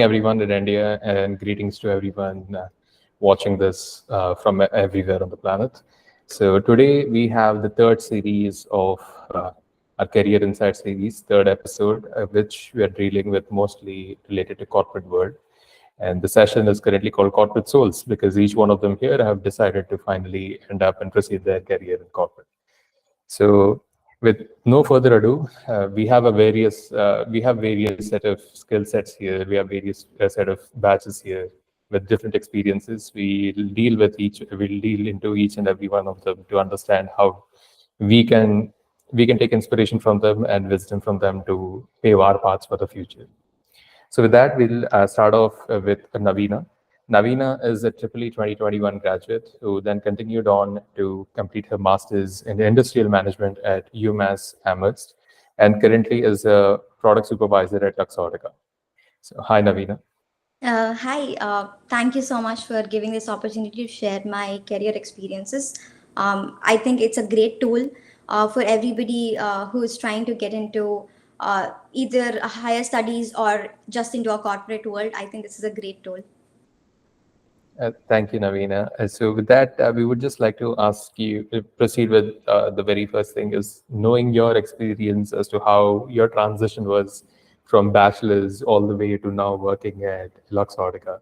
everyone in India and greetings to everyone watching this from everywhere on the planet. So today we have the third series of our Career Insight series, third episode, which we are dealing with mostly related to corporate world. And the session is currently called Corporate Souls because each one of them here have decided to finally end up and proceed their career in corporate. So, with no further ado, we have various set of skill sets here. We have various set of batches here with different experiences. We'll deal into each and every one of them to understand how we can we can take inspiration from them and wisdom from them to pave our paths for the future. So with that, we'll start off with Naveena. Naveena is a EEE 2021 graduate who then continued on to complete her master's in industrial management at UMass Amherst and currently is a product supervisor at Luxottica. So hi, Naveena. Hi, thank you so much for giving this opportunity to share my career experiences. I think it's a great tool for everybody who is trying to get into either higher studies or just into a corporate world. I think this is a great tool. Thank you, Naveena. So with that, we would just like to ask you to proceed with the very first thing is knowing your experience as to how your transition was from bachelor's all the way to now working at Luxottica.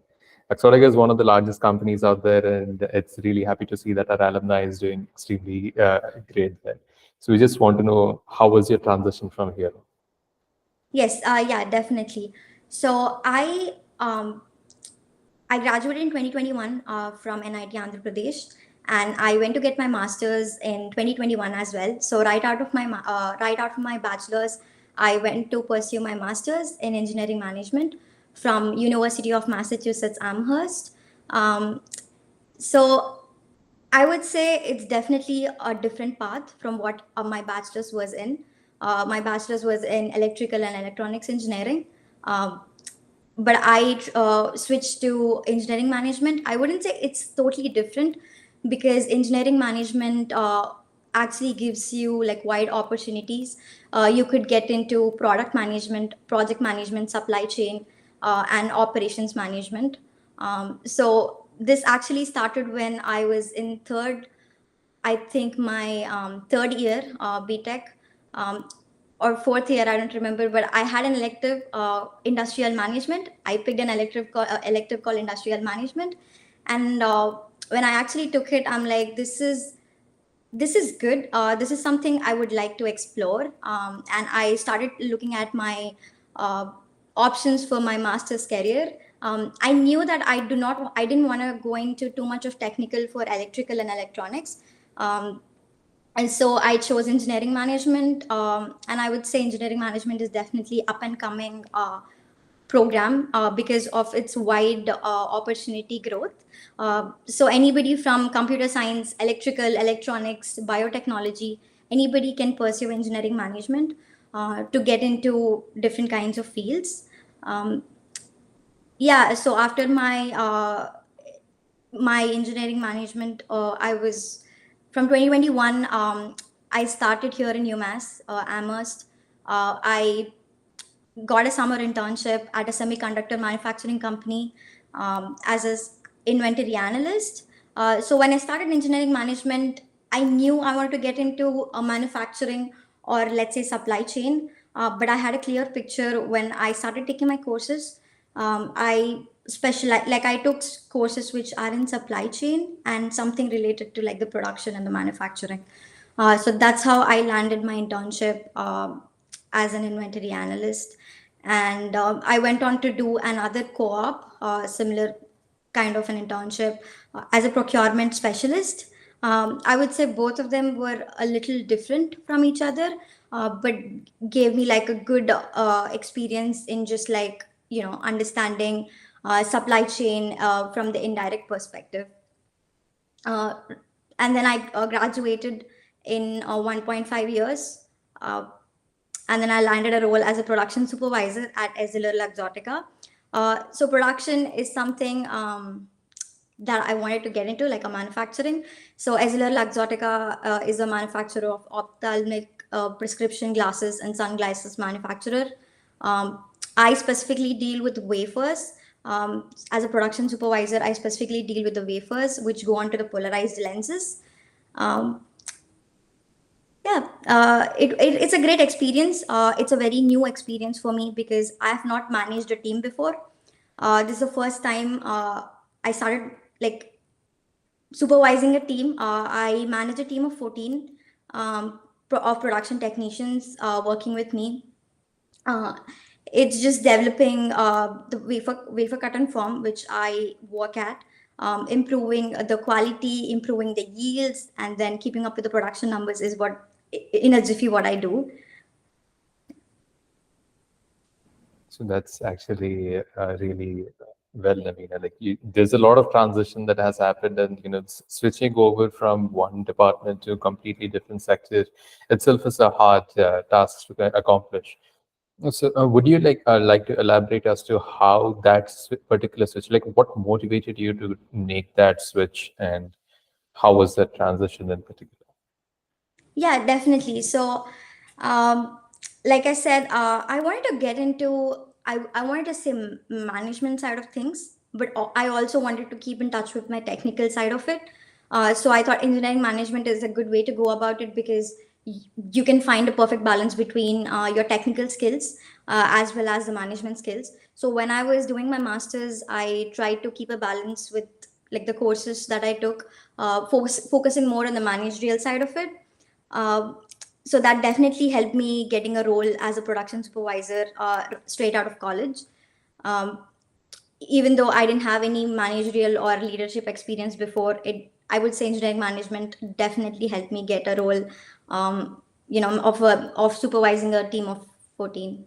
Luxottica is one of the largest companies out there, and it's really happy to see that our alumni is doing extremely great there. So we just want to know how was your transition from here? Yes, yeah, definitely. So I graduated in 2021 from NIT Andhra Pradesh, and I went to get my master's in 2021 as well. So right after my bachelor's, I went to pursue my master's in engineering management from University of Massachusetts Amherst. Um, so I would say it's definitely a different path from what my bachelor's was in. My bachelor's was in electrical and electronics engineering. Um, but I switched to engineering management. I wouldn't say it's totally different because engineering management actually gives you like wide opportunities. You could get into product management, project management, supply chain, and operations management. So this actually started when I was in I think my third year BTech or fourth year, I don't remember, but I had an elective industrial management. I picked an elective called industrial management, and when I actually took it, I'm like, this is good. This is something I would like to explore, and I started looking at my uh, options for my master's career. I knew that I didn't want to go into too much of technical for electrical and electronics. Um, and so I chose engineering management, and I would say engineering management is definitely up and coming program because of its wide opportunity growth. So anybody from computer science, electrical, electronics, biotechnology, anybody can pursue engineering management to get into different kinds of fields. Um, yeah, so after my engineering management, I was from 2021. I started here in UMass Amherst. I got a summer internship at a semiconductor manufacturing company as an inventory analyst. So when I started engineering management, I knew I wanted to get into manufacturing or let's say supply chain. But I had a clear picture when I started taking my courses. I specialize like I took courses which are in supply chain and something related to like the production and the manufacturing. So that's how I landed my internship as an inventory analyst. And I went on to do another co-op, similar kind of an internship as a procurement specialist. I would say both of them were a little different from each other, but gave me like a good experience in just like, understanding supply chain from the indirect perspective. Uh, and then I graduated in 1.5 years. Uh, and then I landed a role as a production supervisor at Essilor Luxottica. So production is something that I wanted to get into, like a manufacturing. So Essilor Luxottica is a manufacturer of ophthalmic prescription glasses and sunglasses manufacturer. Um, I specifically deal with wafers. As a production supervisor, I specifically deal with the wafers which go onto the polarized lenses. Um, yeah, it's a great experience. It's a very new experience for me because I have not managed a team before. This is the first time I started like supervising a team. I manage a team of 14 of production technicians working with me. Uh, it's just developing the wafer cut and form, which I work at, improving the quality, improving the yields, and then keeping up with the production numbers is what, in a jiffy, what I do. So that's actually really well, Naveena. Like there's a lot of transition that has happened, and switching over from one department to a completely different sector itself is a hard task to accomplish. So, would you like to elaborate as to how that particular switch, like what motivated you to make that switch, and how was that transition in particular? Yeah, definitely. So, um, like I said, I wanted to get into, I wanted to say management side of things, but I also wanted to keep in touch with my technical side of it. So I thought engineering management is a good way to go about it because you can find a perfect balance between your technical skills as well as the management skills. So when I was doing my masters, I tried to keep a balance with like the courses that I took, focusing more on the managerial side of it. uh, so that definitely helped me getting a role as a production supervisor straight out of college. Um, Even though I didn't have any managerial or leadership experience before it, I would say engineering management definitely helped me get a role, of supervising a team of 14.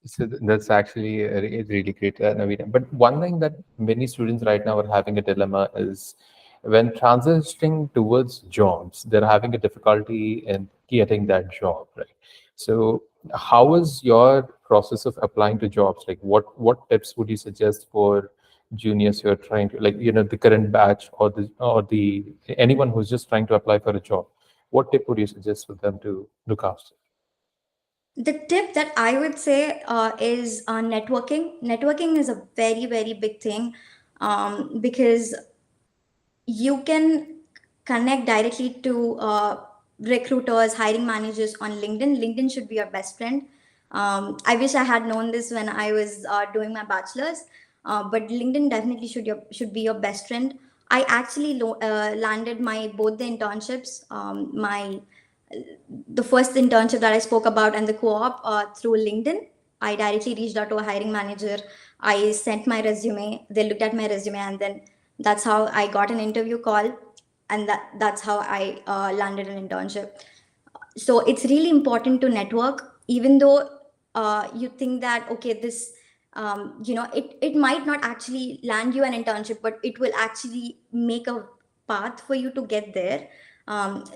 So that's actually really great, Naveena. But one thing that many students right now are having a dilemma is when transitioning towards jobs, they're having a difficulty in getting that job, right? So, how is your process of applying to jobs? Like, what tips would you suggest for juniors who are trying to, like, the current batch or the anyone who's just trying to apply for a job? What tip would you suggest for them to look after? The tip that I would say is networking. Networking is a very, very big thing, because you can connect directly to recruiters, hiring managers on LinkedIn. LinkedIn should be your best friend. I wish I had known this when I was doing my bachelor's, but LinkedIn definitely should be your best friend. I actually landed my both the internships, my the first internship that I spoke about and the co-op through LinkedIn. I directly reached out to a hiring manager. I sent my resume. They looked at my resume, and then that's how I got an interview call, and that's how I landed an internship. So it's really important to network, even though you think that okay, this it might not actually land you an internship, but it will actually make a path for you to get there.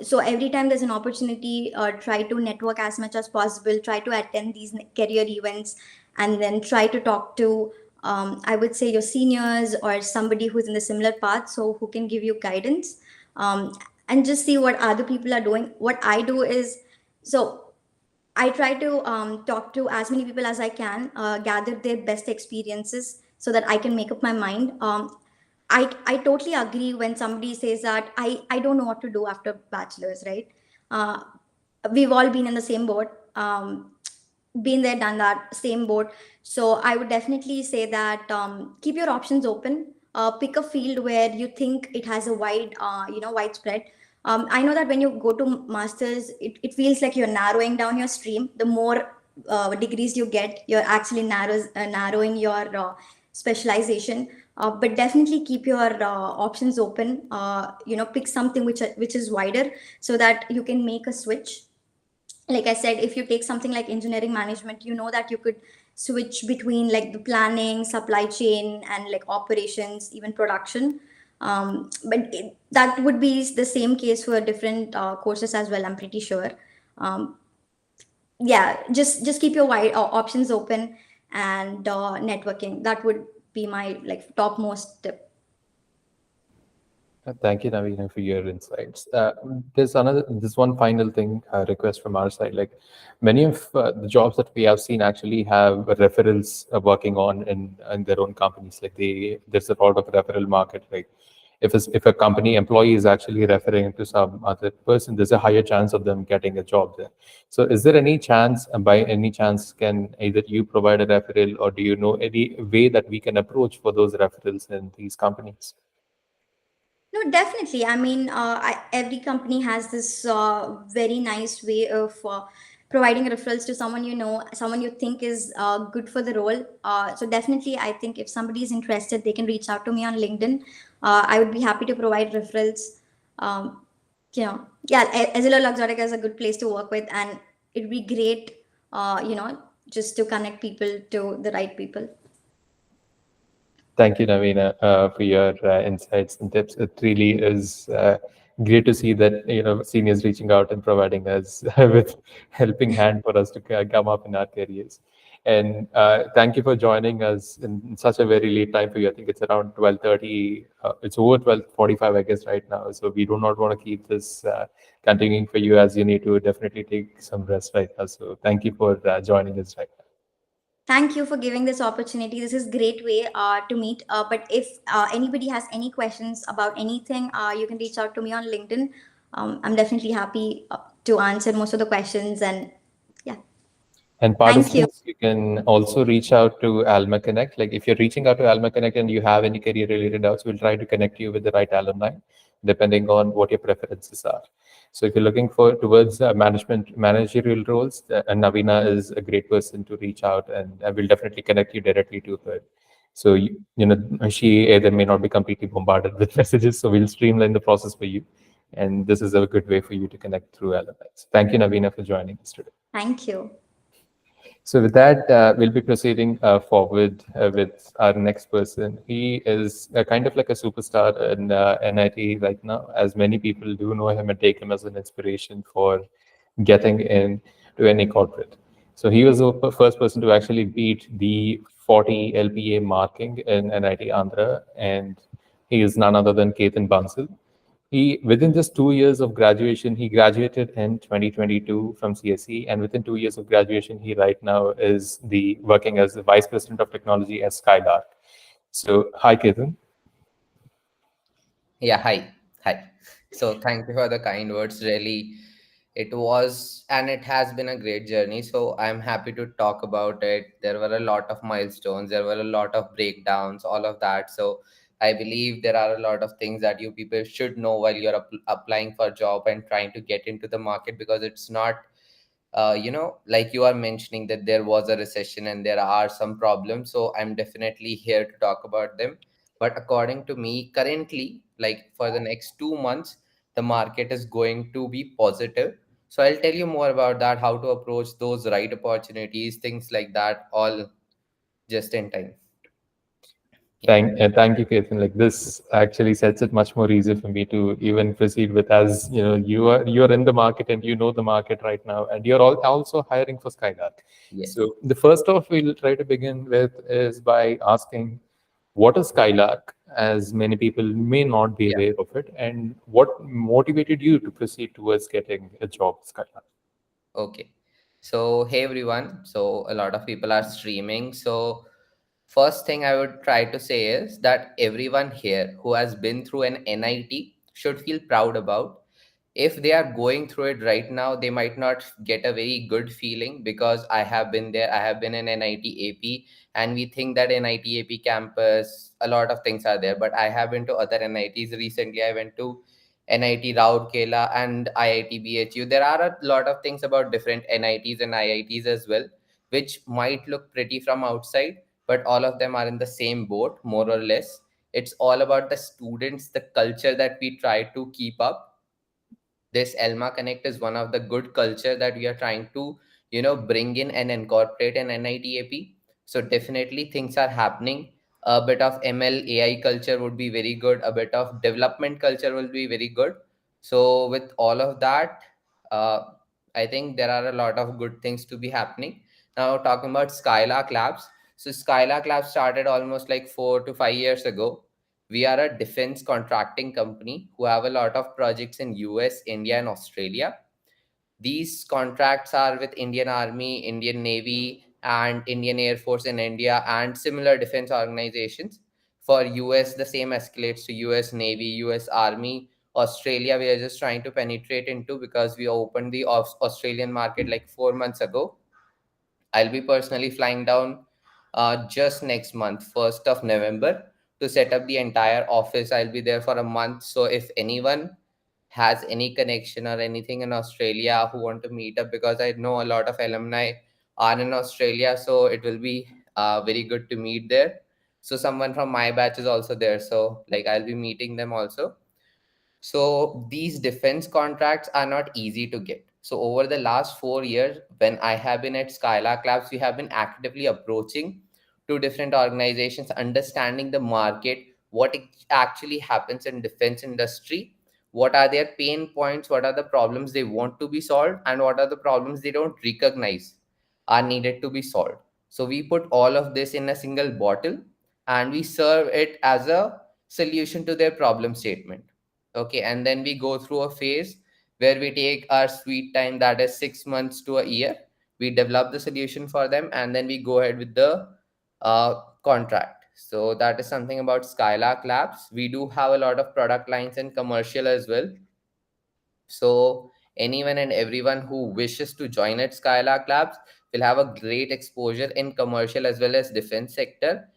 So every time there's an opportunity, try to network as much as possible, try to attend these career events, and then try to talk to, I would say, your seniors or somebody who's in the similar path, so who can give you guidance. And just see what other people are doing. What I do is, so I try to talk to as many people as I can, gather their best experiences so that I can make up my mind. I totally agree when somebody says that I don't know what to do after bachelor's, right? Uh, we've all been in the same boat, been there, done that, same boat. So I would definitely say that keep your options open. Pick a field where you think it has a widespread. I know that when you go to masters, it feels like you're narrowing down your stream. The more degrees you get, you're actually narrowing your specialization. But definitely keep your options open. Pick something which is wider so that you can make a switch. Like I said, if you take something like engineering management, you know that you could switch between like the planning, supply chain, and like operations, even production. That would be the same case for different courses as well, I'm pretty sure. um, yeah, just keep your wide options open, and networking, that would be my like topmost tip. Thank you, Naveena, for your insights. There's one final thing, request from our side. Like many of the jobs that we have seen actually have referrals working on in their own companies. Like there's a lot of referral market. Like if a company employee is actually referring to some other person, there's a higher chance of them getting a job there. So is there any chance, by any chance, can either you provide a referral, or do you know any way that we can approach for those referrals in these companies? No, definitely. I mean, every company has this very nice way of providing referrals to someone you know, someone you think is good for the role. So definitely, I think if somebody is interested, they can reach out to me on LinkedIn. I would be happy to provide referrals. Um, yeah, Azilo Luxottica is a good place to work with, and it'd be great, just to connect people to the right people. Thank you, Naveena, for your insights and tips. It really is great to see that seniors reaching out and providing us with helping hand for us to come up in our careers. And thank you for joining us in such a very late time for you. I think it's around 12:30. It's over 12:45, I guess, right now. So we do not want to keep this continuing for you, as you need to definitely take some rest right now. So thank you for joining us right now. Thank you for giving this opportunity. This is great way to meet. But if anybody has any questions about anything, you can reach out to me on LinkedIn. I'm definitely happy to answer most of the questions. And yeah, And thank you. participants, you can also reach out to AlmaConnect. Like if you're reaching out to AlmaConnect and you have any career related doubts, we'll try to connect you with the right alumni, depending on what your preferences are. So if you're looking for towards managerial roles, and Naveena is a great person to reach out, and I will definitely connect you directly to her. So she either may not be completely bombarded with messages, so we'll streamline the process for you. And this is a good way for you to connect through alumni. So thank you, Naveena, for joining us today. Thank you. So with that, we'll be proceeding forward with our next person. He is kind of like a superstar in NIT right now, as many people do know him and take him as an inspiration for getting in to any corporate. So he was the first person to actually beat the 40 LPA marking in NIT Andhra, and he is none other than Ketan Bansal. He within just 2 years of graduation, he graduated in 2022 from CSE, and within 2 years of graduation, he right now is the working as the vice president of technology at Skylark. So, hi, Ketan. Yeah, hi. Hi. So thank you for the kind words. Really, it was and it has been a great journey. So I'm happy to talk about it. There were a lot of milestones, there were a lot of breakdowns, all of that. So I believe there are a lot of things that you people should know while you're applying for a job and trying to get into the market, because it's not like you are mentioning that there was a recession and there are some problems. So I'm definitely here to talk about them. But according to me, currently, like for the next 2 months, the market is going to be positive. So I'll tell you more about that, how to approach those right opportunities, things like that, all just in time. Yeah. Thank you, Ketan. Like this actually sets it much more easier for me to even proceed with, as you are in the market and you know the market right now, and you're also hiring for Skylark. Yes. So the first off we'll try to begin with is by asking, what is Skylark, as many people may not be Yeah. aware of it, and what motivated you to proceed towards getting a job at Skylark? Okay. So, hey everyone. So, a lot of people are streaming. So, first thing I would try to say is that everyone here who has been through an NIT should feel proud about. If they are going through it right now, they might not get a very good feeling, because I have been there. I have been in NIT AP, and we think that NIT AP campus, a lot of things are there. But I have been to other NITs. Recently, I went to NIT Rourkela and IIT BHU. There are a lot of things about different NITs and IITs as well, which might look pretty from outside, but all of them are in the same boat, more or less. It's all about the students, the culture that we try to keep up. This AlmaConnect is one of the good culture that we are trying to bring in and incorporate in NITAP. So definitely things are happening. A bit of ML AI culture would be very good, a bit of development culture will be very good. So with all of that, uh, I think there are a lot of good things to be happening. Now talking about Skylark Labs. So Skylark Labs started almost like 4 to 5 years ago. We are a defense contracting company who have a lot of projects in US, India, and Australia. These contracts are with Indian Army, Indian Navy, and Indian Air Force in India, and similar defense organizations. For US, the same escalates to US Navy, US Army. Australia, we are just trying to penetrate into because we opened the Australian market like 4 months ago. I'll be personally flying down just next month, 1st of November, to set up the entire office. I'll be there for a month. So if anyone has any connection or anything in Australia who want to meet up, because I know a lot of alumni are in Australia, so it will be very good to meet there. So someone from my batch is also there. So like I'll be meeting them also. So these defense contracts are not easy to get. So over the last 4 years, when I have been at Skylark Labs, we have been actively approaching to different organizations, understanding the market, what actually happens in defense industry, what are their pain points, what are the problems they want to be solved, and what are the problems they don't recognize are needed to be solved. So we put all of this in a single bottle and we serve it as a solution to their problem statement. Okay, and then we go through a phase where we take our sweet time, that is 6 months to a year. We develop the solution for them and then we go ahead with the uh, contract. So that is something about Skylark Labs. We do have a lot of product lines and commercial as well. So anyone and everyone who wishes to join at Skylark Labs will have a great exposure in commercial as well as defense sector.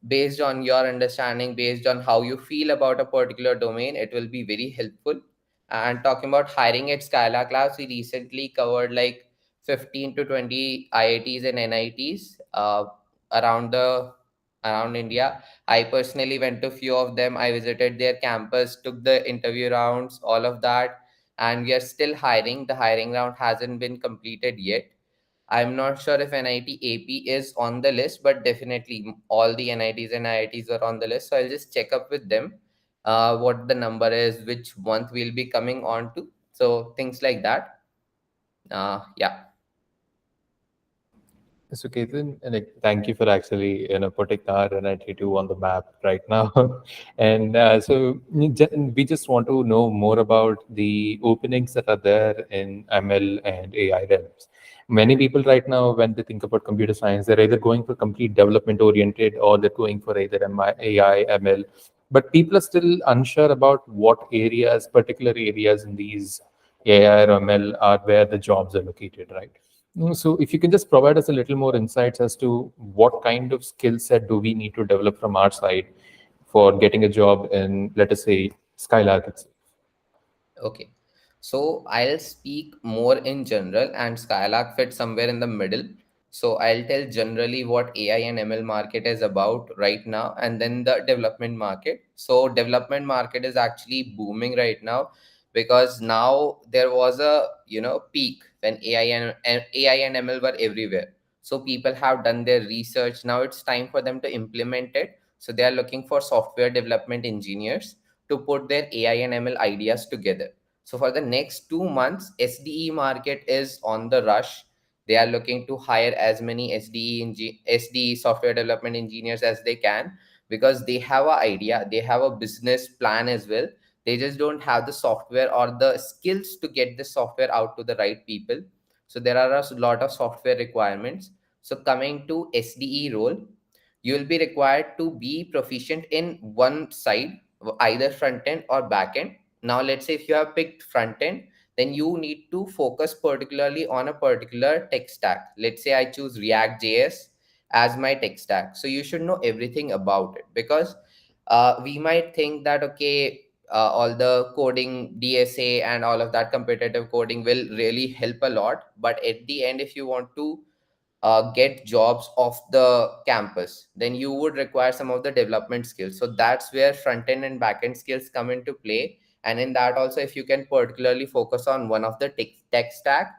Based on your understanding, based on how you feel about a particular domain, it will be very helpful. And talking about hiring at Skylark Labs, we recently covered like 15 to 20 IITs and NITs around the around India. I personally went to few of them. I visited their campus, took the interview rounds, all of that, and we are still hiring. The hiring round hasn't been completed yet. I'm not sure if NIT AP is on the list, but definitely all the NITs and IITs are on the list. So I'll just check up with them what the number is, which month we'll be coming on to. So things like that. Yeah. So Ketan, like, thank you for actually putting our NIT2 on the map right now. And we just want to know more about the openings that are there in ML and AI realms. Many people right now, when they think about computer science, they're either going for complete development oriented or they're going for either AI, ML. But people are still unsure about what areas, particular areas in these AI or ML are where the jobs are located, right? So if you can just provide us a little more insights as to what kind of skill set do we need to develop from our side for getting a job in, let us say, Skylark itself. Okay. So I'll speak more in general and Skylark fits somewhere in the middle. So I'll tell generally what AI and ML market is about right now and then the development market. So development market is actually booming right now because now there was a peak when AI and ML were everywhere. So people have done their research. Now it's time for them to implement it. So they are looking for software development engineers to put their AI and ML ideas together. So for the next 2 months, SDE market is on the rush. They are looking to hire as many SDE software development engineers as they can because they have an idea, they have a business plan as well. They just don't have the software or the skills to get the software out to the right people. So there are a lot of software requirements. So coming to SDE role, you will be required to be proficient in one side, either front end or back end. Now let's say if you have picked front end, then you need to focus particularly on a particular tech stack. Let's say I choose React JS as my tech stack, so you should know everything about it because we might think that okay, all the coding DSA and all of that competitive coding will really help a lot, but at the end if you want to get jobs off the campus, then you would require some of the development skills. So that's where front end and back end skills come into play. And in that also, if you can particularly focus on one of the tech stack,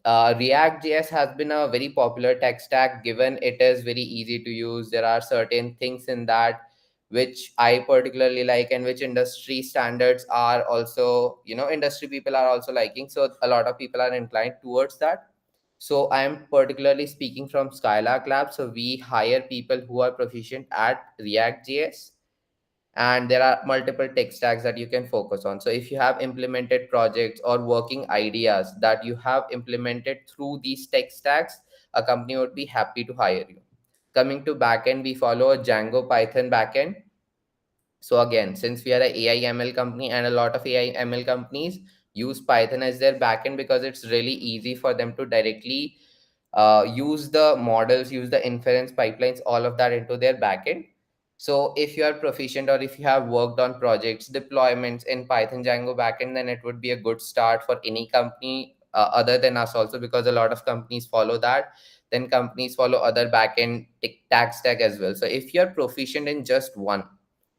React JS has been a very popular tech stack given it is very easy to use. There are certain things in that which I particularly like and which industry standards are also, industry people are also liking. So a lot of people are inclined towards that. So I am particularly speaking from Skylark Lab. So we hire people who are proficient at React JS and there are multiple tech stacks that you can focus on. So if you have implemented projects or working ideas that you have implemented through these tech stacks, a company would be happy to hire you. Coming to backend, we follow a Django Python backend. So again, since we are a AI ML company, and a lot of AI ML companies use Python as their backend because it's really easy for them to directly use the models, use the inference pipelines, all of that into their backend. So if you are proficient, or if you have worked on projects, deployments in Python Django backend, then it would be a good start for any company other than us also, because a lot of companies follow that. Then companies follow other backend tech stack as well. So if you are proficient in just one,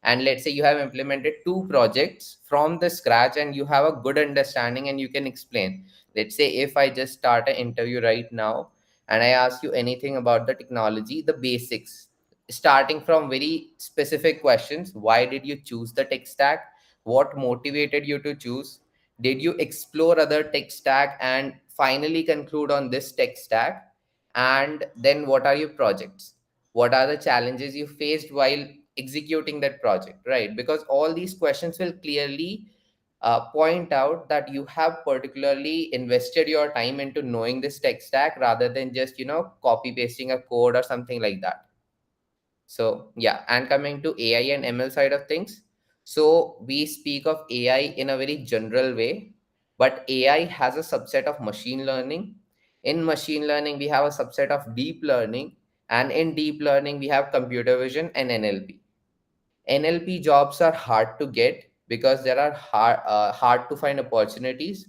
and let's say you have implemented two projects from the scratch, and you have a good understanding and you can explain. Let's say if I just start an interview right now and I ask you anything about the technology, the basics, starting from very specific questions: why did you choose the tech stack, what motivated you to choose, did you explore other tech stack and finally conclude on this tech stack, and then what are your projects, what are the challenges you faced while executing that project, right? Because all these questions will clearly point out that you have particularly invested your time into knowing this tech stack, rather than just copy pasting a code or something like that. So yeah, and coming to AI and ML side of things, so we speak of AI in a very general way, but AI has a subset of machine learning. In machine learning, we have a subset of deep learning, and in deep learning, we have computer vision and NLP. NLP jobs are hard to get because there are hard to find opportunities.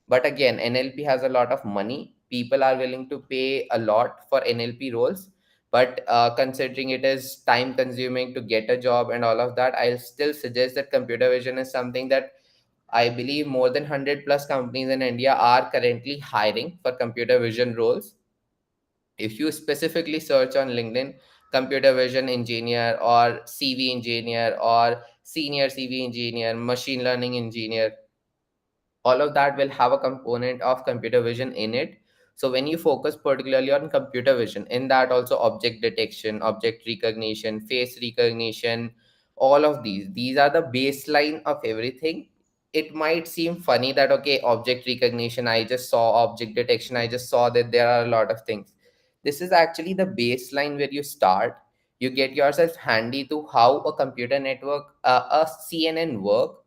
But again, NLP has a lot of money. People are willing to pay a lot for NLP roles. But considering it is time consuming to get a job and all of that, I'll still suggest that computer vision is something that I believe more than 100 plus companies in India are currently hiring for computer vision roles. If you specifically search on LinkedIn, computer vision engineer or CV engineer or senior CV engineer, machine learning engineer, all of that will have a component of computer vision in it. So when you focus particularly on computer vision, in that also object detection, object recognition, face recognition, all of these are the baseline of everything. It might seem funny that okay, object recognition, I just saw object detection, I just saw that there are a lot of things. This is actually the baseline where you start. You get yourself handy to how a computer network, a CNN work,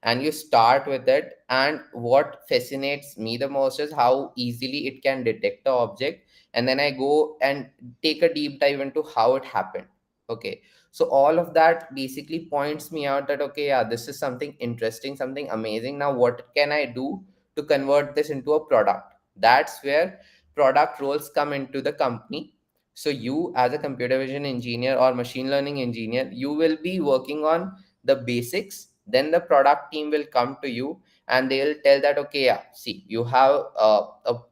and you start with it. And what fascinates me the most is how easily it can detect the object, and then I go and take a deep dive into how it happened. Okay, so all of that basically points me out that okay, yeah, this is something interesting, something amazing. Now what can I do to convert this into a product? That's where product roles come into the company. So you, as a computer vision engineer or machine learning engineer, you will be working on the basics. Then the product team will come to you and they'll tell that okay, yeah, see, you have a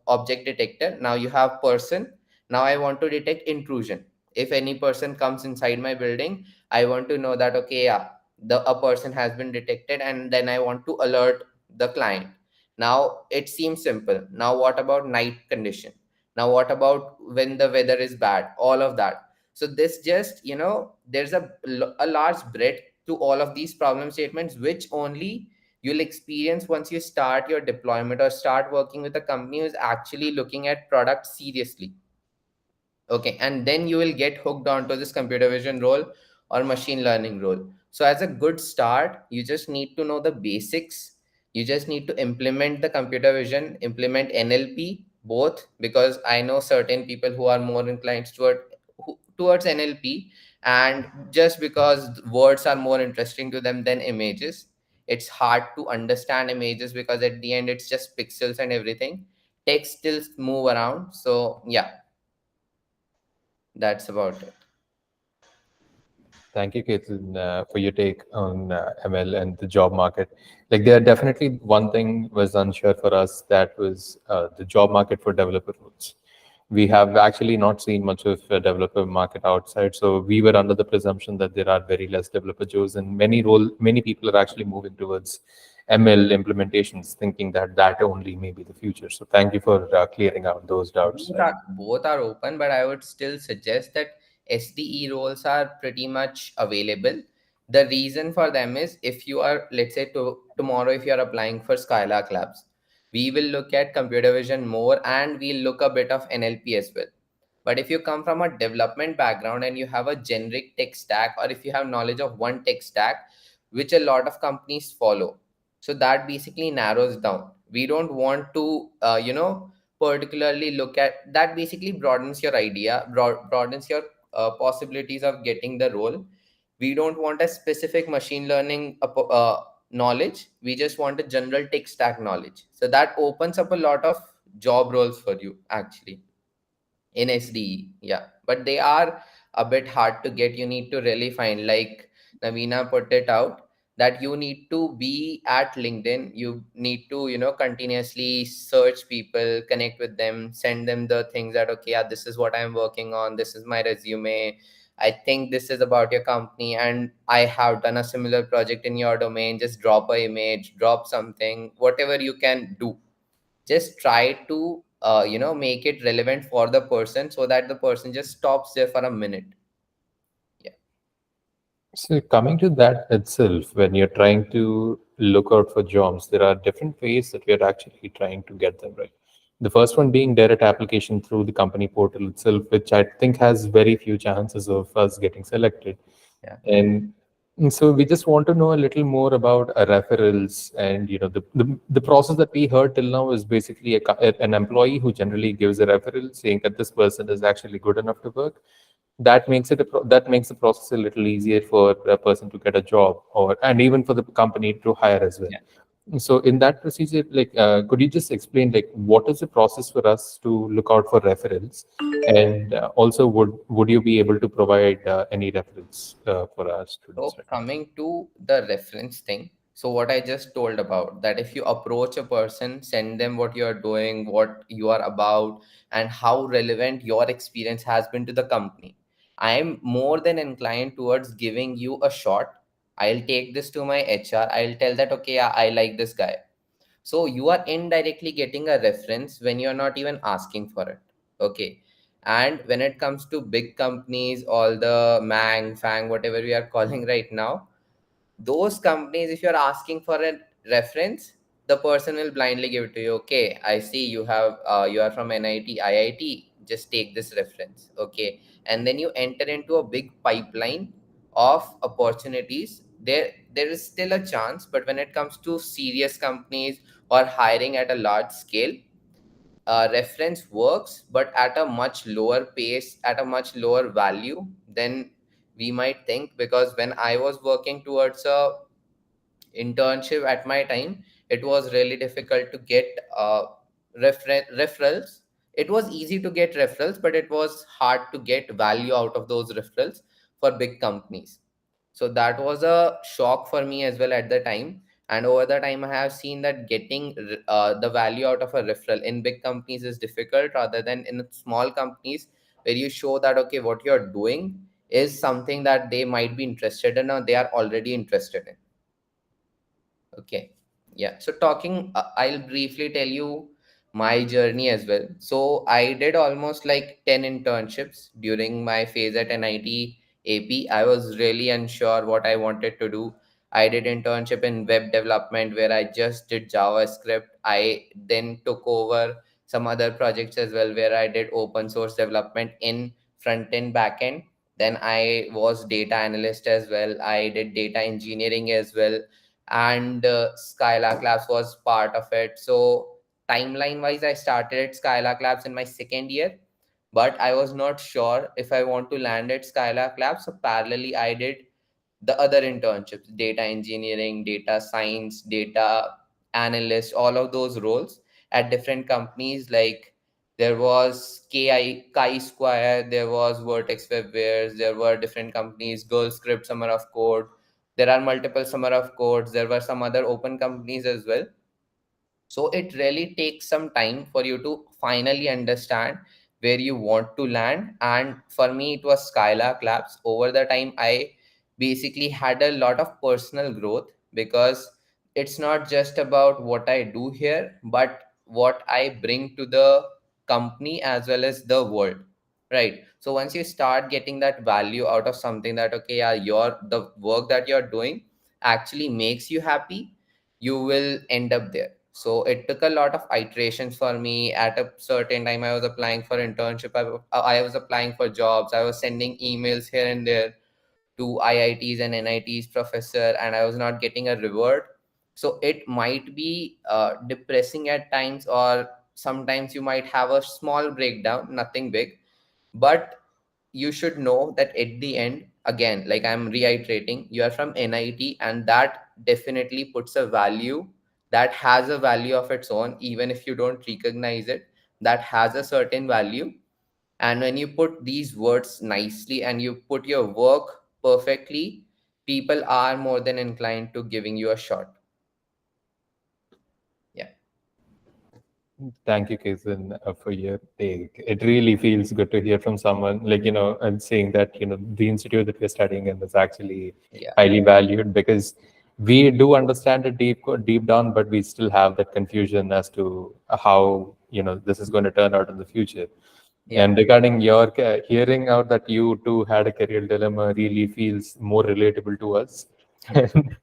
object detector, now you have person, now I want to detect intrusion. If any person comes inside my building, I want to know that okay, yeah, a person has been detected, and then I want to alert the client. Now it seems simple. Now what about night condition? Now what about when the weather is bad? All of that. So this just, there's a large breadth to all of these problem statements, which only you'll experience once you start your deployment or start working with a company who's actually looking at product seriously. Okay, and then you will get hooked onto this computer vision role or machine learning role. So as a good start, you just need to know the basics. You just need to implement the computer vision, implement NLP, both, because I know certain people who are more inclined towards NLP, and just because words are more interesting to them than images. It's hard to understand images because at the end it's just pixels and everything. Text still move around. So yeah, that's about it. Thank you, Ketan, for your take on ML and the job market. Like, there definitely one thing was unsure for us, that was the job market for developer roles. We have actually not seen much of a developer market outside, so we were under the presumption that there are very less developer jobs, and many people are actually moving towards ML implementations, thinking that that only may be the future. So thank you for clearing out those doubts. Both are open, but I would still suggest that SDE roles are pretty much available. The reason for them is, if you are, let's say, tomorrow if you are applying for Skylark Labs, we will look at computer vision more, and we'll look a bit of NLP as well. But if you come from a development background and you have a generic tech stack, or if you have knowledge of one tech stack, which a lot of companies follow, so that basically narrows down. We don't want to, particularly look at that. Basically broadens your idea, broadens your possibilities of getting the role. We don't want a specific machine learning knowledge. We just want a general tech stack knowledge. So that opens up a lot of job roles for you actually in SDE. Yeah, but they are a bit hard to get. You need to really find, like Naveena put it out, that you need to be at LinkedIn. You need to, continuously search people, connect with them, send them the things that, okay, yeah, this is what I'm working on, this is my resume. I think this is about your company, and I have done a similar project in your domain. Just drop a image, drop something, whatever you can do. Just try to make it relevant for the person, so that the person just stops there for a minute. Yeah. So coming to that itself, when you're trying to look out for jobs, there are different ways that we are actually trying to get them, right? The first one being direct application through the company portal itself, which I think has very few chances of us getting selected. Yeah. And so we just want to know a little more about referrals, and the process that we heard till now is basically an employee who generally gives a referral saying that this person is actually good enough to work. That makes the process a little easier for a person to get a job, or and even for the company to hire as well. Yeah. So in that procedure, like, could you just explain, like, what is the process for us to look out for referrals, and also would you be able to provide any referrals for our students So right now? coming to the reference thing, so what I just told about, that if you approach a person, send them what you are doing, what you are about, and how relevant your experience has been to the company, I am more than inclined towards giving you a shot. I'll take this to my HR. I'll tell that, okay, yeah, I like this guy. So you are indirectly getting a reference when you're not even asking for it. Okay. And when it comes to big companies, all the Mang, Fang, whatever we are calling right now, those companies, if you're asking for a reference, the person will blindly give it to you. Okay, I see you are from NIT, IIT, just take this reference. Okay. And then you enter into a big pipeline of opportunities. There is still a chance, but when it comes to serious companies or hiring at a large scale, reference works, but at a much lower pace, at a much lower value than we might think. Because when I was working towards a internship at my time, it was really difficult to get referrals. It was easy to get referrals, but it was hard to get value out of those referrals for big companies. So that was a shock for me as well at the time. And over the time, I have seen that getting the value out of a referral in big companies is difficult, rather than in small companies, where you show that, okay, what you're doing is something that they might be interested in, or they are already interested in. Okay. Yeah. So talking, I'll briefly tell you my journey as well. So I did almost like 10 internships during my phase at NIT AP. I was really unsure what I wanted to do. I did internship in web development, where I just did JavaScript. I then took over some other projects as well, where I did open source development in front end, back end. Then I was data analyst as well. I did data engineering as well, and Skylark Labs was part of it. So timeline wise, I started at Skylark Labs in my second year, but I was not sure if I want to land at Skylark Labs. So parallelly, I did the other internships: data engineering, data science, data analyst, all of those roles at different companies. Like, there was Chi Square, there was Vertex Webwares, there were different companies, Girl Script, Summer of Code. There are multiple Summer of Codes. There were some other open companies as well. So it really takes some time for you to finally understand where you want to land. And for me, it was Skylark Labs. Over the time, I basically had a lot of personal growth, because it's not just about what I do here, but what I bring to the company as well as the world. right? So once you start getting that value out of something, that okay, yeah, your the work that you're doing actually makes you happy, you will end up there. So it took a lot of iterations for me. At a certain time, I was applying for internship, I was applying for jobs, I was sending emails here and there to IITs and NITs professor, and I was not getting a reward. So it might be depressing at times, or sometimes you might have a small breakdown, nothing big. But you should know that at the end, again, like I'm reiterating, you are from NIT, and that definitely puts a value, that has a value of its own, even if you don't recognize it, that has a certain value. And when you put these words nicely and you put your work perfectly, people are more than inclined to giving you a shot. Yeah. Thank you, Ketan, for your take. It really feels good to hear from someone like, and saying that, the institute that we're studying in is actually Yeah. highly valued, because we do understand it deep down, but we still have that confusion as to how, this is going to turn out in the future. Yeah. And regarding your hearing out that you too had a career dilemma really feels more relatable to us. And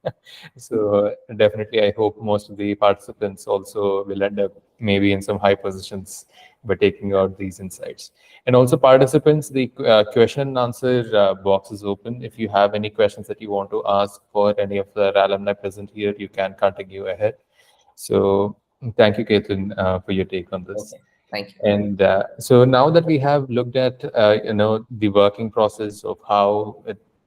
so definitely, I hope most of the participants also will end up maybe in some high positions by taking out these insights. And also participants, the question and answer box is open. If you have any questions that you want to ask for any of the alumni present here, you can continue ahead. So thank you, Ketan, for your take on this. Okay. Thank you. And so now that we have looked at the working process of how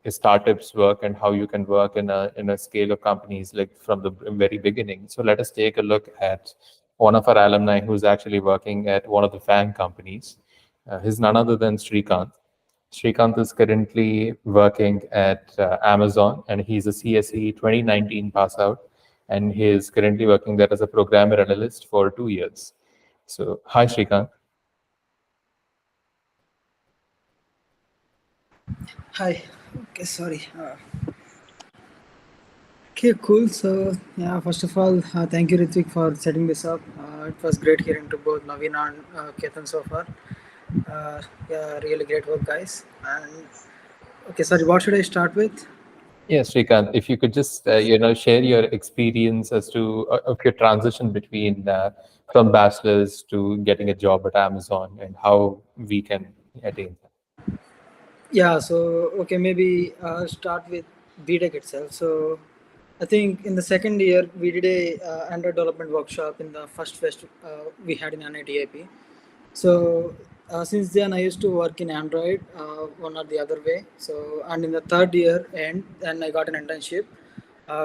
startups work and how you can work in a scale of companies like from the very beginning. So let us take a look at one of our alumni who's actually working at one of the FANG companies. He's none other than Srikanth. Srikanth is currently working at Amazon, and he's a CSE 2019 pass out, and he is currently working there as a programmer analyst for 2 years. So, hi, Srikanth. Hi. Okay, sorry. Okay, cool. So, yeah, first of all, thank you, Ritvik, for setting this up. It was great hearing to both Naveena and Ketan so far. Yeah, really great work, guys. And okay, sorry, what should I start with? Yes, Srikanth, if you could just share your experience as to of your transition between from bachelor's to getting a job at Amazon and how we can attain that. Yeah, so okay, maybe start with BTech itself. So, I think in the second year we did a Android development workshop in the first fest we had in NIT. So since then, I used to work in Android one or the other way. So and in the third year end, then I got an internship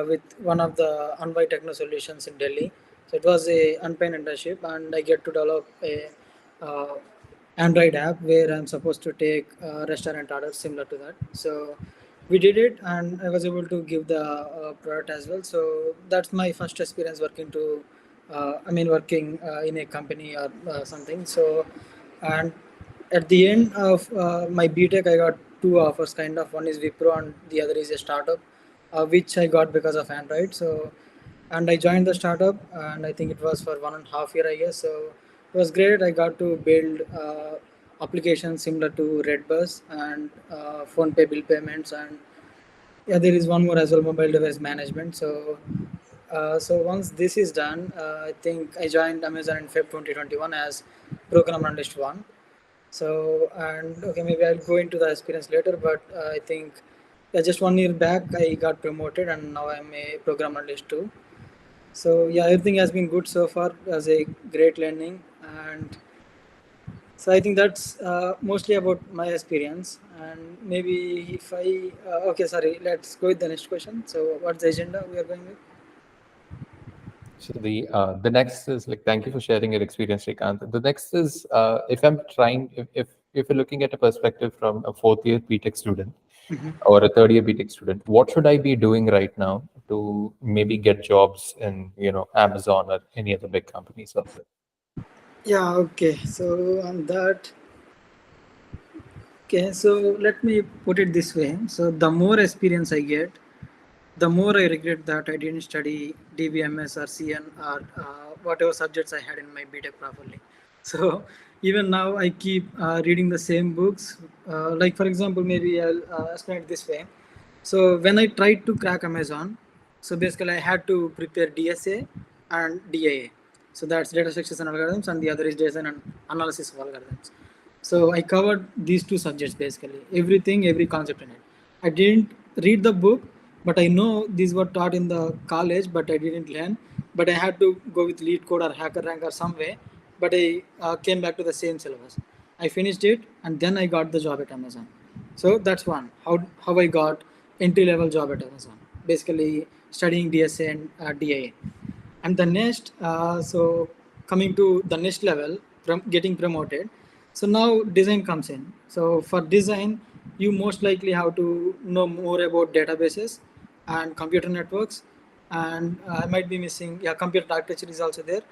with one of the Envoy Techno Solutions in Delhi. So it was a unpaid internship, and I get to develop a uh, Android app where I'm supposed to take restaurant orders similar to that. So we did it, and I was able to give the product as well. So that's my first experience working to working in a company or something. So, and at the end of my BTech, I got two offers kind of. One is Wipro and the other is a startup, which I got because of Android. So, and I joined the startup, and I think it was for 1.5 year, I guess. So it was great. I got to build applications similar to Redbus and phone pay bill payments, and yeah, there is one more as well, mobile device management. So so once this is done, I think I joined Amazon in Feb 2021 as program analyst one. So and okay, maybe I'll go into the experience later, but I think yeah, just 1 year back I got promoted and now I'm a program analyst too. So yeah, everything has been good so far as a great learning, and so I think that's mostly about my experience. And maybe if I okay, sorry, let's go with the next question. So what's the agenda we are going with? So the next is like, thank you for sharing your experience, Srikanth. The next is if I'm trying, if you're looking at a perspective from a fourth year BTech student or a third year BTech student, what should I be doing right now to maybe get jobs in Amazon or any other big companies out there? Yeah, okay. So on that, okay, so let me put it this way. So the more experience I get, the more I regret that I didn't study DBMS or CN or whatever subjects I had in my BTech properly. So even now I keep reading the same books. Like for example, maybe I'll explain it this way. So when I tried to crack Amazon, so basically I had to prepare DSA and DAA. So that's data structures and algorithms, and the other is design and analysis of algorithms. So I covered these two subjects basically, everything, every concept in it. I didn't read the book, but I know these were taught in the college, but I didn't learn. But I had to go with lead code or hacker rank or some way. But I came back to the same syllabus. I finished it, and then I got the job at Amazon. So that's one. How I got entry level job at Amazon. Basically studying DSA and DIA. And the next, so coming to the next level, getting promoted. So now design comes in. So for design, you most likely have to know more about databases and computer networks. And I might be missing, yeah, computer architecture is also there.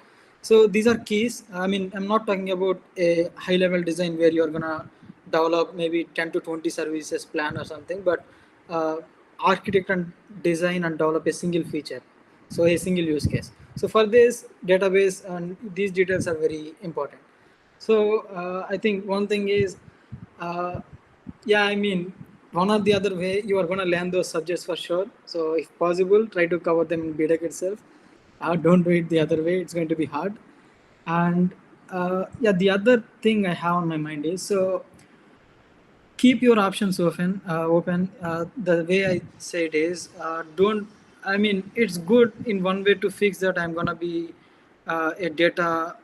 So these are keys. I mean, I'm not talking about a high level design where you're gonna develop maybe 10 to 20 services plan or something, but uh, architect and design and develop a single feature, so a single use case. So for this database and these details are very important. So I think one thing is, uh, yeah, I mean, one or the other way you are going to learn those subjects for sure. So if possible, try to cover them in BTech itself. Don't do it the other way, it's going to be hard. And yeah, the other thing I have on my mind is, so keep your options open. The way I say it is, don't, I mean, it's good in one way to fix that I'm gonna be a data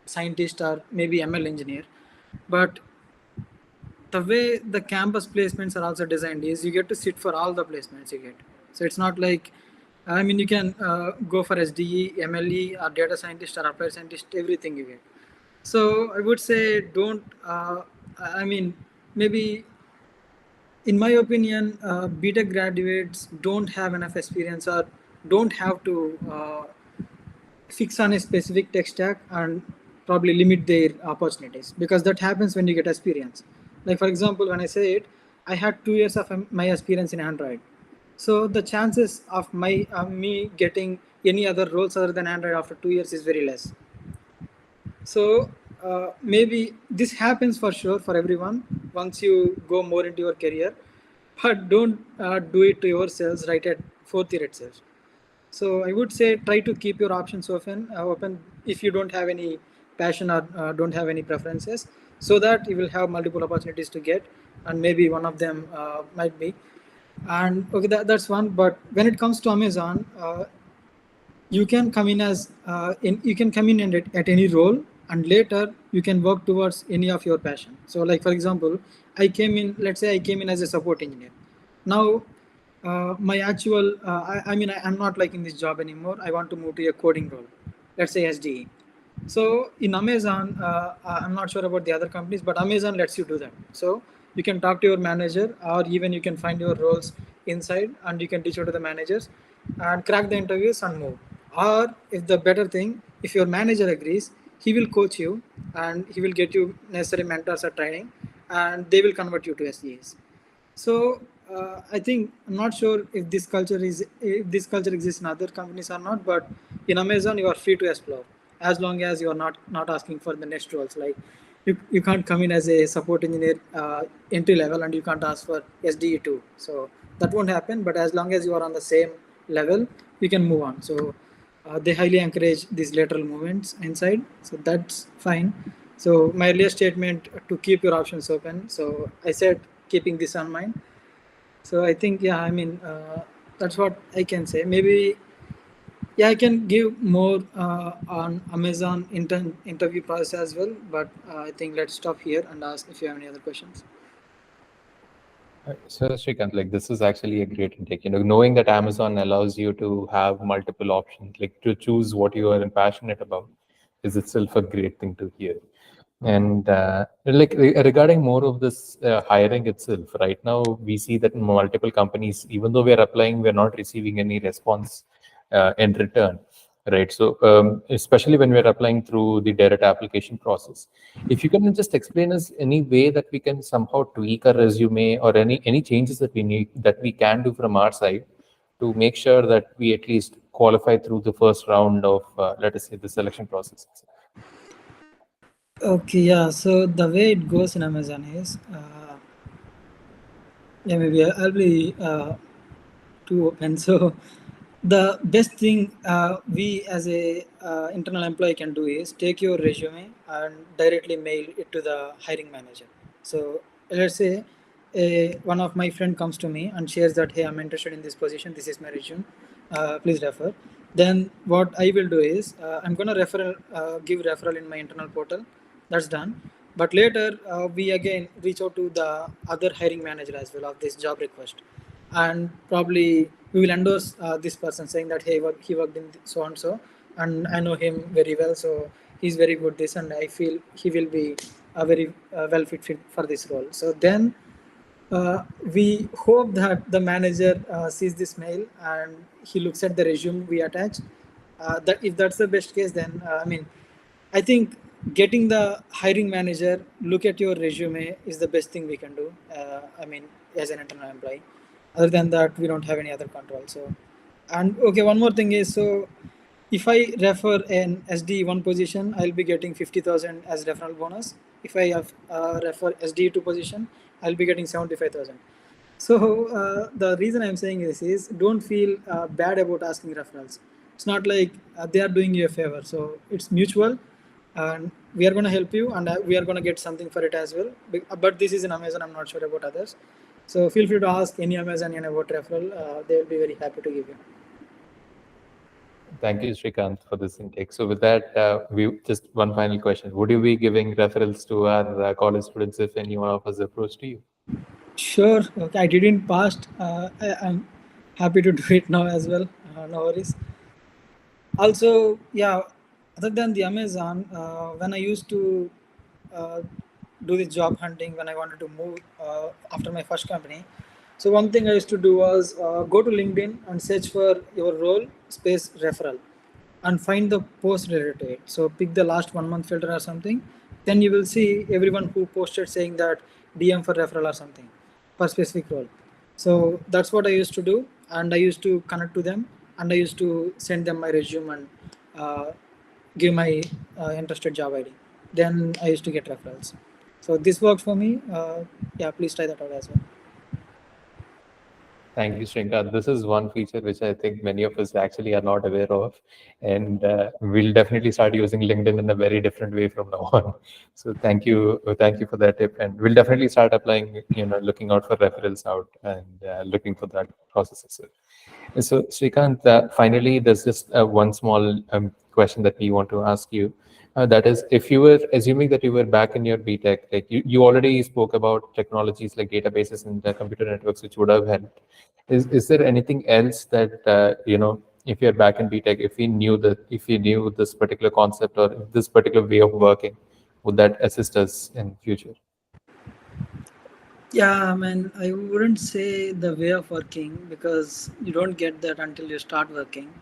scientist or maybe ML engineer, but the way the campus placements are also designed is you get to sit for all the placements you get. So it's not like, I mean, you can go for SDE, MLE, or data scientist or applied scientist, everything you get. So I would say don't, I mean, maybe in my opinion, BTech graduates don't have enough experience or don't have to fix on a specific tech stack and probably limit their opportunities, because that happens when you get experience. Like for example, when I say it, I had 2 years of my experience in Android. So the chances of me getting any other roles other than Android after 2 years is very less. So maybe this happens for sure for everyone once you go more into your career, but don't do it to yourselves right at fourth year itself. So I would say try to keep your options open if you don't have any passion or don't have any preferences, so that you will have multiple opportunities to get, and maybe one of them might be. And okay, that's one. But when it comes to Amazon, you can come in as you can come in at any role, and later you can work towards any of your passion. So like for example, I came in, let's say I came in as a support engineer. Now my actual I mean, I'm not liking this job anymore, I want to move to a coding role, let's say SDE. So in Amazon, I'm not sure about the other companies, but Amazon lets you do that. So you can talk to your manager, or even you can find your roles inside, and you can reach out to the managers and crack the interviews and move. Or if the better thing, if your manager agrees, he will coach you and he will get you necessary mentors or training, and they will convert you to SDAs. So I think, I'm not sure if this culture exists in other companies or not, but in Amazon you are free to explore as long as you are not asking for the next roles. Like you can't come in as a support engineer entry level and you can't ask for SDE too. So that won't happen. But as long as you are on the same level, you can move on. So they highly encourage these lateral movements inside. So that's fine. So my earlier statement to keep your options open. So I said keeping this on mind. So I think, yeah, I mean, that's what I can say. Maybe, yeah, I can give more on Amazon interview process as well, but I think let's stop here and ask if you have any other questions. So Srikanth, like this is actually a great intake. Knowing that Amazon allows you to have multiple options, like to choose what you are passionate about, is itself a great thing to hear. And regarding more of this hiring itself, right now we see that multiple companies, even though we are applying, we're not receiving any response in return, right? So especially when we're applying through the direct application process, if you can just explain us any way that we can somehow tweak our resume, or any changes that we can do from our side to make sure that we at least qualify through the first round of let us say the selection process. Okay, yeah. So the way it goes in Amazon is, yeah, maybe I'll be too open. So the best thing we as a internal employee can do is take your resume and directly mail it to the hiring manager. So let's say one of my friend comes to me and shares that, hey, I'm interested in this position, this is my resume, please refer. Then what I will do is I'm going to give referral in my internal portal. That's done. But later we again reach out to the other hiring manager as well of this job request, and probably we will endorse this person saying that, hey, he worked in so and so, and I know him very well, so he's very good this, and I feel he will be a very well fit for this role. So then we hope that the manager sees this mail and he looks at the resume we attach. That if that's the best case, then I think getting the hiring manager look at your resume is the best thing we can do. As an internal employee. Other than that, we don't have any other control. So, and okay, one more thing is, so if I refer an SD one position, I'll be getting 50,000 as referral bonus. If I have refer SD two position, I'll be getting 75,000. So the reason I'm saying this is, don't feel bad about asking referrals. It's not like they are doing you a favor. So it's mutual, and we are going to help you, and we are going to get something for it as well. But this is in Amazon. I'm not sure about others. So feel free to ask any Amazonian about referral. They will be very happy to give you. Thank you, Srikanth, for this intake. So with that, we just one final question. Would you be giving referrals to our college students if any one of us approached you? Sure. Okay. I didn't past. I'm happy to do it now as well. No worries. Also, yeah, other than the Amazon, when I used to uh, do this job hunting, when I wanted to move after my first company, so one thing I used to do was go to LinkedIn and search for your role space referral and find the post related to it. So pick the last 1 month filter or something. Then you will see everyone who posted saying that DM for referral or something for specific role. So that's what I used to do, and I used to connect to them, and I used to send them my resume and uh, give my interested job ID. Then I used to get referrals. So this worked for me. Yeah, please try that out as well. Thank you, Srikanth. This is one feature which I think many of us actually are not aware of, and we'll definitely start using LinkedIn in a very different way from now on. So thank you for that tip, and we'll definitely start applying, looking out for referrals out and looking for that process itself. And so, Srikanth, finally, there's just one small question that we want to ask you. That is, if you were assuming that you were back in your BTech, like you already spoke about technologies like databases and computer networks, which would have helped. Is there anything else that if you're back in BTech, if you knew this particular concept or this particular way of working, would that assist us in future? Yeah, I mean, I wouldn't say the way of working because you don't get that until you start working.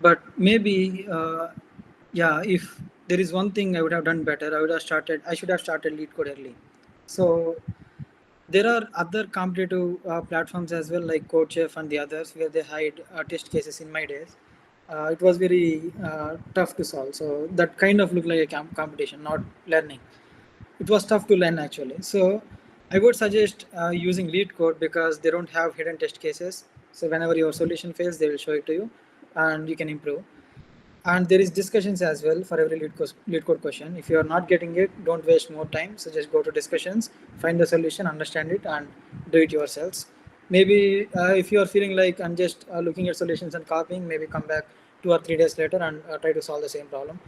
But maybe, yeah, if there is one thing I would have done better, I should have started lead code early. So there are other competitive platforms as well, like CodeChef and the others, where they hide test cases in my days. It was very tough to solve. So that kind of looked like a competition, not learning. It was tough to learn actually. So I would suggest using lead code because they don't have hidden test cases. So whenever your solution fails, they will show it to you and you can improve. And there is discussions as well for every lead code question. If you are not getting it, don't waste more time. So just go to discussions, find the solution, understand it, and do it yourselves. Maybe if you are feeling like I'm just looking at solutions and copying, maybe come back 2 or 3 days later and try to solve the same problem.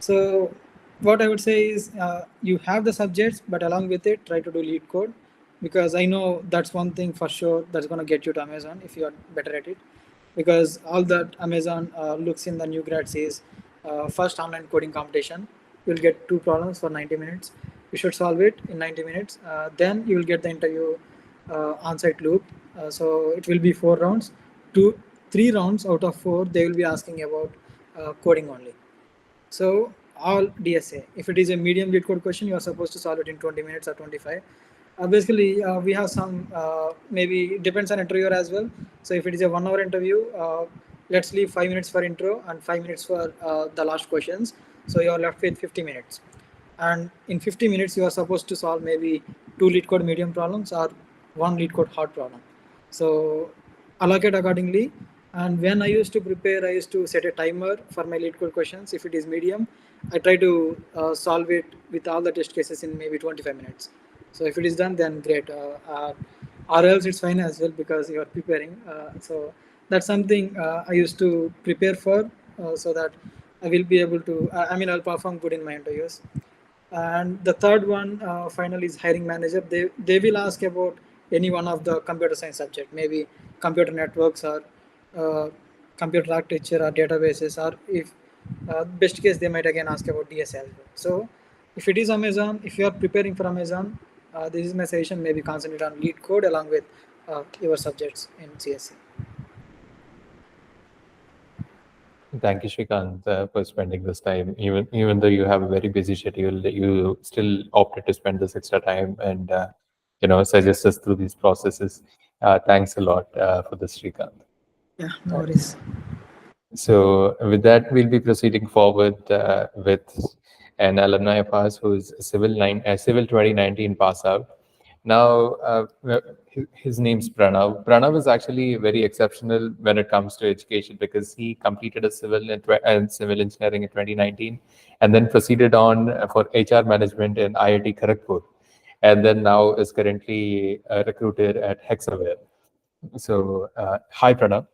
So what I would say is you have the subjects, but along with it, try to do lead code because I know that's one thing for sure that's going to get you to Amazon if you are better at it. Because all that Amazon looks in the new grad says first online coding competition, you'll get 2 problems for 90 minutes. You should solve it in 90 minutes. Then you will get the interview on-site loop. So it will be 4 rounds. 3 rounds out of 4, they will be asking about coding only. So all DSA. If it is a medium lead code question, you are supposed to solve it in 20 minutes or 25. Basically, we have some maybe it depends on interviewer as well. So if it is a 1 hour interview, let's leave 5 minutes for intro and 5 minutes for the last questions. So you are left with 50 minutes. and in 50 minutes you are supposed to solve maybe 2 lead code medium problems or 1 lead code hard problem. So allocate accordingly. And when I used to prepare, I used to set a timer for my lead code questions. If it is medium, I try to solve it with all the test cases in maybe 25 minutes. So if it is done, then great. Or else it's fine as well because you are preparing. So that's something I used to prepare for, so that I will be able to. I mean, I'll perform good in my interviews. And the third one, finally, is hiring manager. They will ask about any one of the computer science subject, maybe computer networks or uh, computer architecture or databases, or if best case they might again ask about DSL as well. So if it is Amazon, if you are preparing for Amazon, this is my suggestion. Maybe concentrate on lead code along with your subjects in CSC. Thank you, Srikanth, for spending this time. Even though you have a very busy schedule, you still opted to spend this extra time and suggest us through these processes. Thanks a lot for this, Srikanth. Yeah, no worries. So with that, we'll be proceeding forward with an alumni of ours who's civil 2019 pass out. Now, his name's Pranav. Pranav is actually very exceptional when it comes to education because he completed a civil engineering in 2019, and then proceeded on for HR management in IIT Kharagpur, and then now is currently a recruiter at Hexaware. So, hi, Pranav.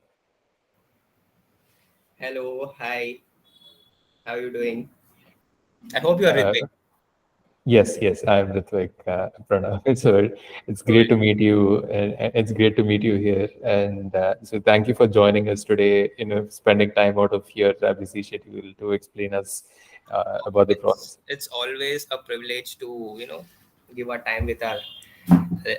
Hello, hi. How are you doing? I hope you are with Uh, me. Yes, I'm Ritvik, Pranav. So it's great to meet you, and it's great to meet you here. And so thank you for joining us today. Spending time out of your busy schedule to explain us about the process. It's always a privilege to give our time with our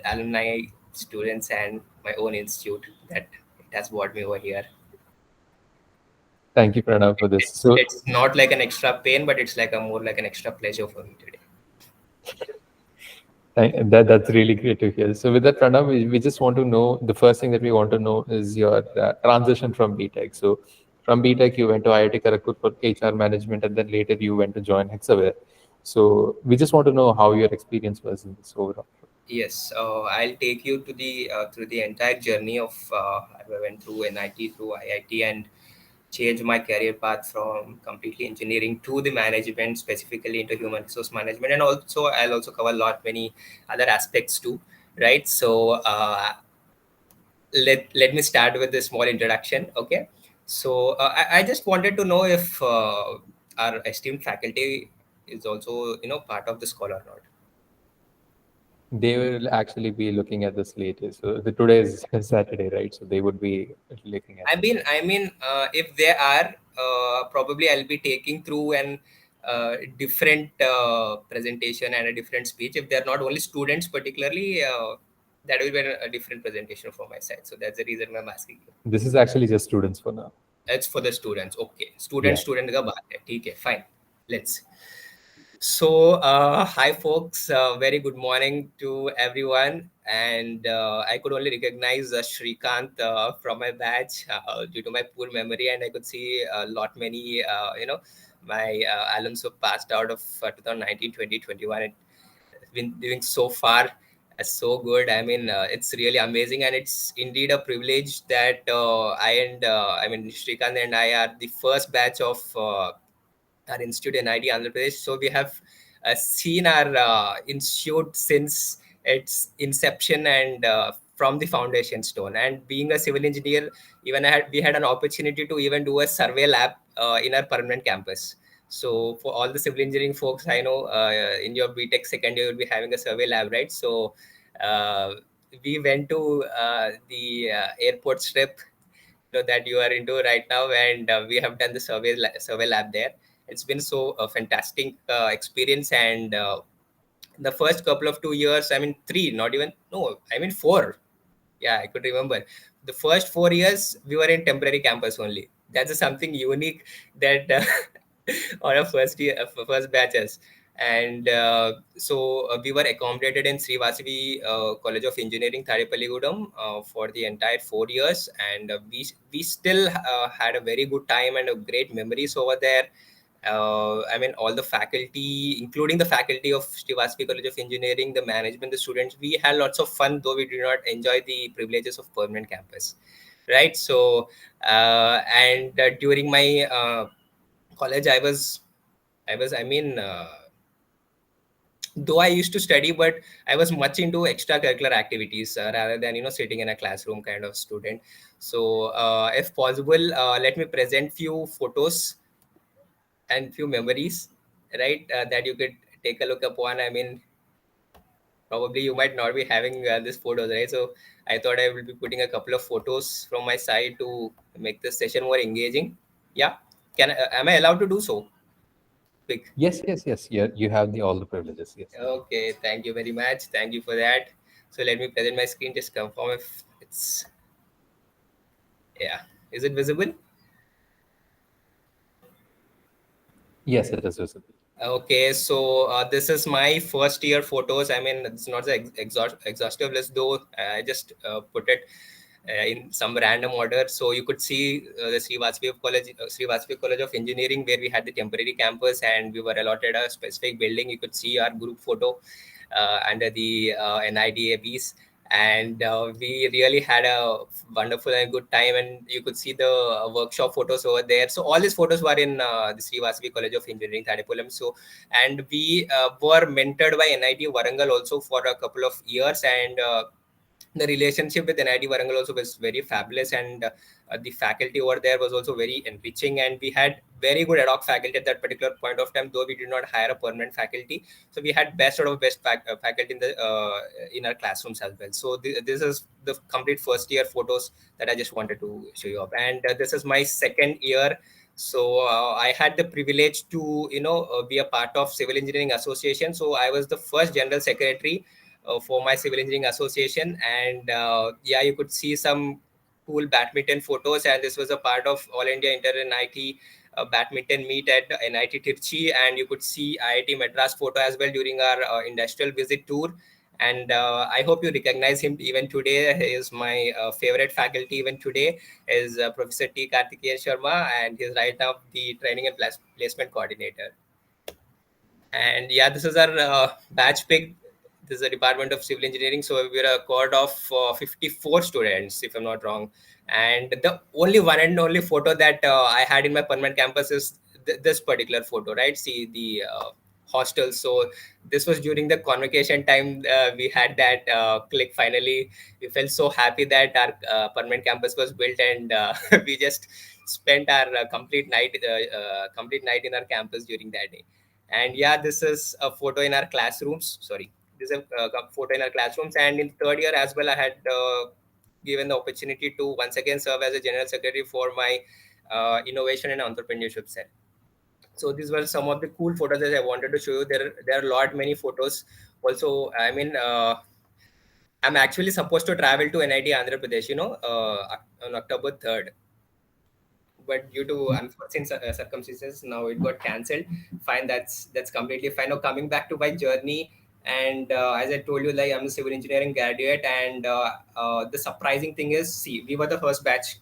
alumni, students, and my own institute that it has brought me over here. Thank you, Pranav, for this. So It's not like an extra pain, but it's like a more like an extra pleasure for me today. that's really great to hear. So with that, Pranav, we just want to know, the first thing that we want to know is your transition from BTech. So from BTech, you went to IIT Kharagpur for HR management, and then later you went to join Hexaware. So we just want to know how your experience was in this overall. Yes, I'll take you to the through the entire journey of I went through NIT through IIT and changed my career path from completely engineering to the management, specifically into human resource management, and also I'll also cover a lot many other aspects too, right? So let me start with a small introduction. Okay, so I just wanted to know if our esteemed faculty is also part of the scholar or not. They will actually be looking at this later. So today is Saturday, right? So they would be looking at this. If they are, probably I'll be taking through an different presentation and a different speech. If they're not only students, particularly, that will be a different presentation from my side. So that's the reason I'm asking you. This is actually just students for now. It's for the students. Okay, Yeah. student का बात है. ठीक है, fine. Let's. So, hi folks, very good morning to everyone. And I could only recognize Srikanth from my batch due to my poor memory, and I could see a lot many, my alums who passed out of 2019, 2021. It's been doing so far so good. I mean, it's really amazing, and it's indeed a privilege that Srikanth and I are the first batch of our institute in NIT Andhra Pradesh. So we have seen our institute since its inception and from the foundation stone. And being a civil engineer, even we had an opportunity to even do a survey lab in our permanent campus. So for all the civil engineering folks, I know in your BTech second year, you'll be having a survey lab, right? So uh, we went to the airport strip that you are into right now, and we have done the survey lab there. It's been so a fantastic experience, and the first couple of 2 years, I mean three, not even no, I mean four. Yeah, I could remember the first 4 years we were in temporary campus only. That's something unique that on our first year, first batches. And we were accommodated in Sri Vasavi College of Engineering, Tharipalligudam, for the entire 4 years, and we still had a very good time and a great memories over there. I mean, all the faculty, including the faculty of Srivastava College of Engineering, the management, the students, we had lots of fun, though we did not enjoy the privileges of permanent campus, right? So, and during my college, I mean, though I used to study, but I was much into extracurricular activities rather than sitting in a classroom kind of student. So, if possible, let me present few photos and few memories, right, that you could take a look upon. I mean, probably you might not be having these photos, right? So I thought I will be putting a couple of photos from my side to make this session more engaging. Yeah, am I allowed to do so? Quick. Yes. You have all the privileges. Yes. Okay, thank you very much. Thank you for that. So let me present my screen. Just confirm if it's, yeah. Is it visible? Yes, it is visible. Okay, so this is my first year photos. I mean, it's not the exhaustive list, though. I just put it in some random order. So you could see the Sri Vajpayee College of Engineering, where we had the temporary campus and we were allotted a specific building. You could see our group photo under the NIDABs. And we really had a wonderful and good time, and you could see the workshop photos over there. So all these photos were in the Sri Vajpayee College of Engineering, Thadipulam. So, and we were mentored by NIT Warangal also for a couple of years, and the relationship with NIT Warangal also was very fabulous, and the faculty over there was also very enriching, and we had very good ad hoc faculty at that particular point of time, though we did not hire a permanent faculty. So we had best out of best faculty in our classrooms as well. So this is the complete first year photos that I just wanted to show you up, and this is my second year. So I had the privilege to be a part of Civil Engineering Association. So I was the first general secretary for my Civil Engineering Association, and yeah, you could see some cool badminton photos, and this was a part of All India Inter NIT badminton meet at NIT Tirchi, and you could see IIT Madras photo as well during our industrial visit tour. And I hope you recognize him even today. He is my favorite faculty even today, is Professor T. Karthikeyan Sharma, and he's right now the training and placement coordinator. And yeah, this is our batch pick. This is the Department of Civil Engineering. So we're a cohort of 54 students, if I'm not wrong. And the only one and only photo that I had in my permanent campus is this particular photo, right? See the hostel. So this was during the convocation time. We had that click finally. We felt so happy that our permanent campus was built, and we just spent our complete night in our campus during that day. And yeah, this is a photo in our classrooms. Sorry, this is a photo in our classrooms. And in third year as well, I had given the opportunity to once again serve as a general secretary for my innovation and entrepreneurship cell. So these were some of the cool photos that I wanted to show you. There are a lot many photos. Also, I mean, I'm actually supposed to travel to NIT Andhra Pradesh, on October 3rd. But due to unforeseen circumstances, now it got cancelled. Fine, that's completely fine. Now coming back to my journey, and as I told you, like I'm a civil engineering graduate, and the surprising thing is, see, we were the first batch,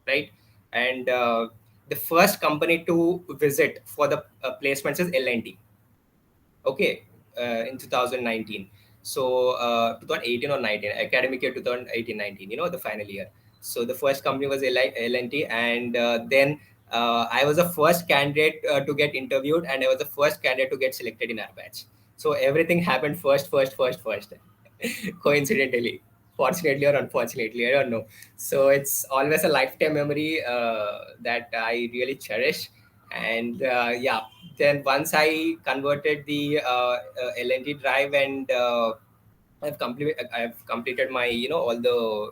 right? And the first company to visit for the placements is L&T. Okay, in 2019. So 2018 or 19, academic year 2018-19, the final year. So the first company was L&T, and then I was the first candidate to get interviewed, and I was the first candidate to get selected in our batch. So everything happened first. Coincidentally, fortunately or unfortunately, I don't know. So it's always a lifetime memory that I really cherish. And yeah, then once I converted the LNT drive, and I've completed my all the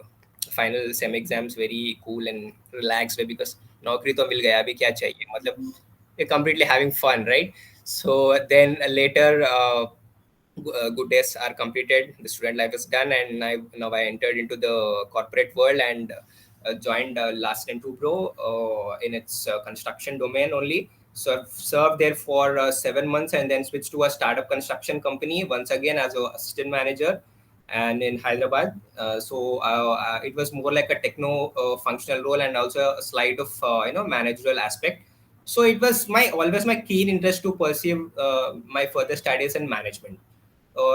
final sem exams very cool and relaxed way, because नौकरी तो मिल गया अभी क्या चाहिए, मतलब you're completely having fun, right? So then later good days are completed, the student life is done, and now I entered into the corporate world, and joined Last and Two Pro in its construction domain only. So I've served there for 7 months, and then switched to a startup construction company once again as an assistant manager, and in Hyderabad. So it was more like a techno functional role, and also a slight of managerial aspect. So it was my always my keen interest to pursue my further studies in management,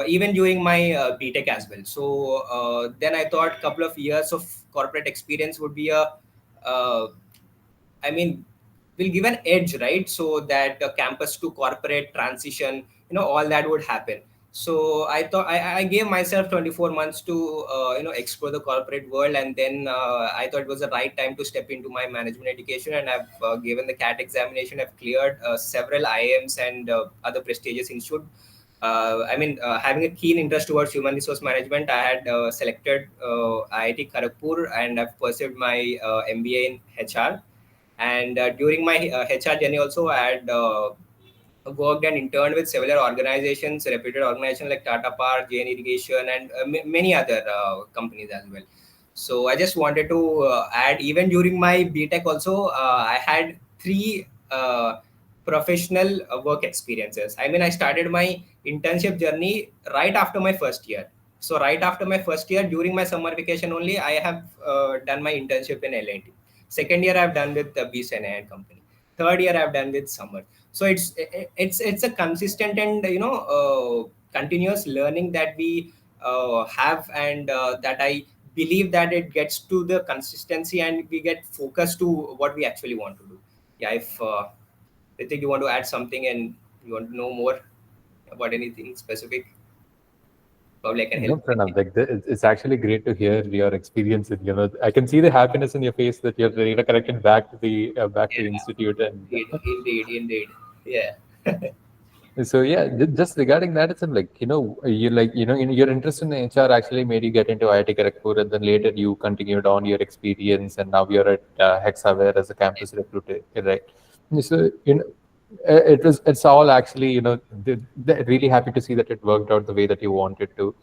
even during my BTech as well. So then I thought couple of years of corporate experience would be a uh, I mean, will give an edge, right? So that the campus to corporate transition, all that would happen. So I thought I gave myself 24 months to explore the corporate world, and then I thought it was the right time to step into my management education. And I've given the CAT examination. I've cleared several IIMs and other prestigious institute. Having a keen interest towards human resource management, I had selected IIT Kharagpur, and I've pursued my MBA in HR. And during my HR journey, also I had worked and interned with several organizations, reputed organizations like Tata Power, Jain Irrigation, and many other companies as well. So I just wanted to add, even during my BTech also, I had three professional work experiences. I mean, I started my internship journey right after my first year. So right after my first year, during my summer vacation only, I have done my internship in L&T. Second year, I've done with the BCNA and company. Third year, I've done with Summer. So it's a consistent and continuous learning that we have, and that I believe that it gets to the consistency and we get focused to what we actually want to do. Yeah, if Ritik, you want to add something and you want to know more about anything specific, probably I can help No, Pranav, like it's actually great to hear your experience. And I can see the happiness in your face that you're connected back to the Yeah, institute. And indeed. Yeah. so yeah, just regarding that, it's like in your interest in HR actually made you get into IIT Kharagpur, and then later you continued on your experience, and now you're at Hexaware as a campus recruiter, right? So it's all actually really happy to see that it worked out the way that you wanted to.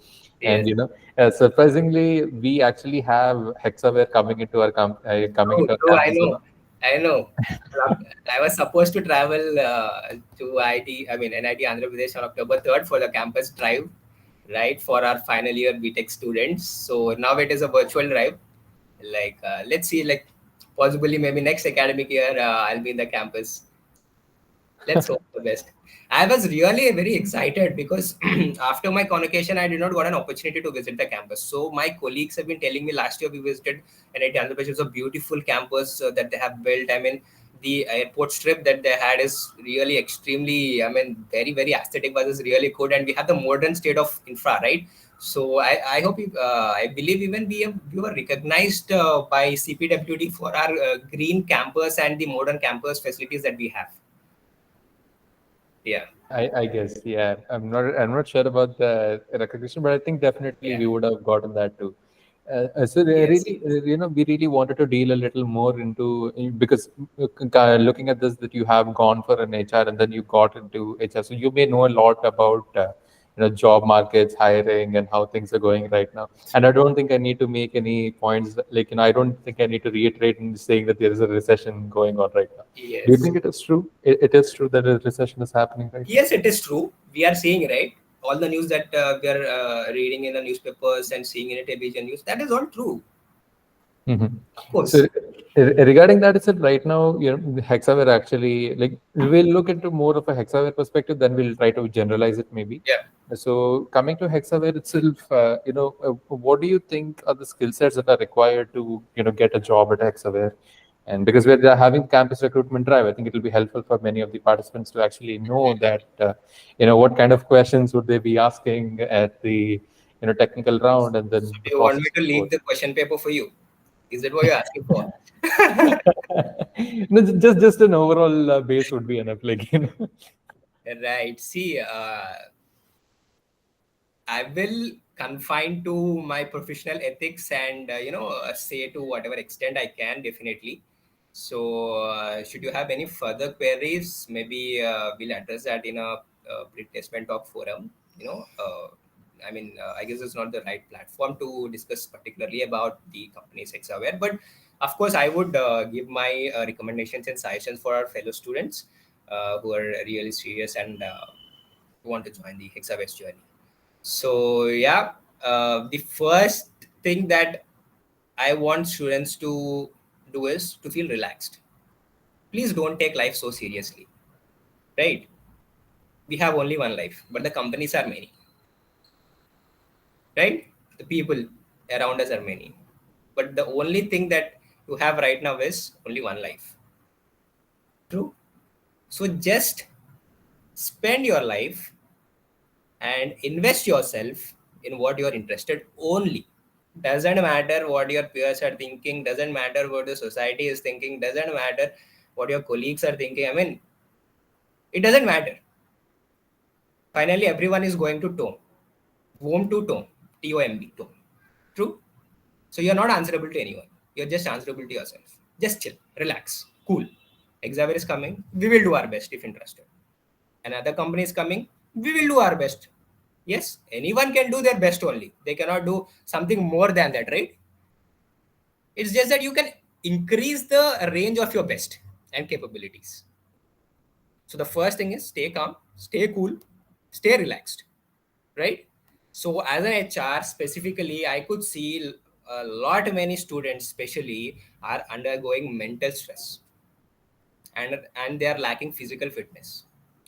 And Yes. surprisingly, we actually have Hexaware coming True, into our true. I campus. know. I know. I was supposed to travel to IT, I mean NIT Andhra Pradesh on October 3rd for the campus drive, right, for our final year BTech students. So now it is a virtual drive. Like, let's see, like, possibly maybe next academic year, I'll be in the campus. Let's hope the best. I was really very excited because after my convocation, I did not got an opportunity to visit the campus. So my colleagues have been telling me last year we visited NIT Andhra Pradesh. It's a beautiful campus that they have built. I mean, the airport strip that they had is really extremely, I mean, very aesthetic, but it's really good. And we have the modern state of infra, right? So I hope I believe even we were recognized by CPWD for our green campus and the modern campus facilities that we have. Yeah. I guess, yeah. I'm not sure about the recognition, but I think definitely Yeah. we would have gotten that too. Yes. Really, we really wanted to deal a little more because looking at this, that you have gone for an HR and then you got into HR, so you may know a lot about job markets, hiring, and how things are going right now. And I don't think I need to make any points like I don't think I need to reiterate in saying that there is a recession going on right now. Do you Yes. think it is true? It is true that a recession is happening right now? Yes, it is true. We are seeing, right? All the news that we are reading in the newspapers and seeing in the television news, that is all true. Mhm. Of So course. regarding that, it's right now, Hexaware actually, like we'll look into more of a Hexaware perspective, then we'll try to generalize it maybe. Yeah. So coming to Hexaware itself, what do you think are the skill sets that are required to, get a job at Hexaware? And because we're having campus recruitment drive, I think it will be helpful for many of the participants to actually know that, what kind of questions would they be asking at the, technical round, and So then the do you want me process to of leak board. the question paper for you? Is that what you're asking for? No, just an overall base would be enough. Right. See, I will confine to my professional ethics and say to whatever extent I can, definitely. So, should you have any further queries, maybe we'll address that in a pre-placement talk forum. I guess it's not the right platform to discuss particularly about the company's Hexaware, but of course, I would give my recommendations and suggestions for our fellow students who are really serious and want to join the Hexaware journey. So yeah, the first thing that I want students to do is to feel relaxed. please don't take life so seriously, right? We have only one life, but the companies are many, right? The people around us are many, but the only thing that you have right now is only one life. True. So just spend your life and invest yourself in what you're interested only. Doesn't matter what your peers are thinking, doesn't matter what the society is thinking, doesn't matter what your colleagues are thinking. I mean, it doesn't matter. Finally, everyone is going to tome. Womb to tome. Tomb. Tome. True? So you're not answerable to anyone. You're just answerable to yourself. Just chill, relax, cool. Exaver is coming. We will do our best if interested. Another company is coming. We will do our best. Yes, anyone can do their best only. They cannot do something more than that, right? It's just that you can increase the range of your best and capabilities. So the first thing is stay calm, stay cool, stay relaxed, right? So as an HR specifically, I could see a lot many students especially are undergoing mental stress and they are lacking physical fitness.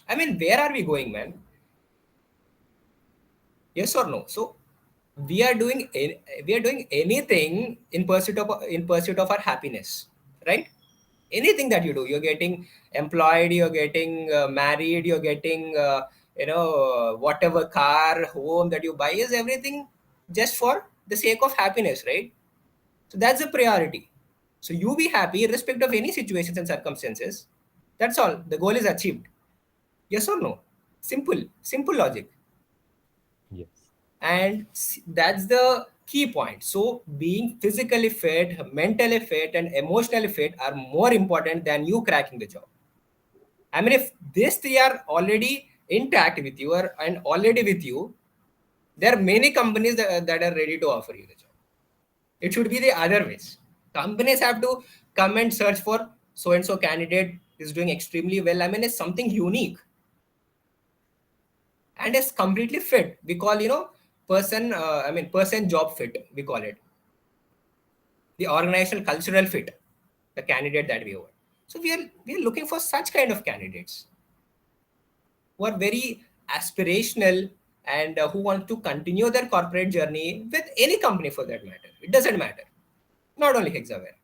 I mean, where are we going, man? Yes or no? So we are doing anything in pursuit of our happiness, right? Anything that you do, you're getting employed, you're getting married, you're getting whatever car, home that you buy is everything just for the sake of happiness, right? So that's the priority. So you be happy irrespective of any situations and circumstances. That's all. The goal is achieved. Yes or no? Simple logic. Yes. And that's the key point. So being physically fit, mentally fit, and emotionally fit are more important than you cracking the job. I mean, if these three are already intact with you and already with you, there are many companies that are ready to offer you the job. It should be the other ways. Companies have to come and search for so and so candidate is doing extremely well. I mean, it's something unique and is completely fit. We call, person job fit, we call it. The organizational cultural fit, the candidate that we want. So we are looking for such kind of candidates who are very aspirational and who want to continue their corporate journey with any company for that matter. It doesn't matter. Not only Hexaware.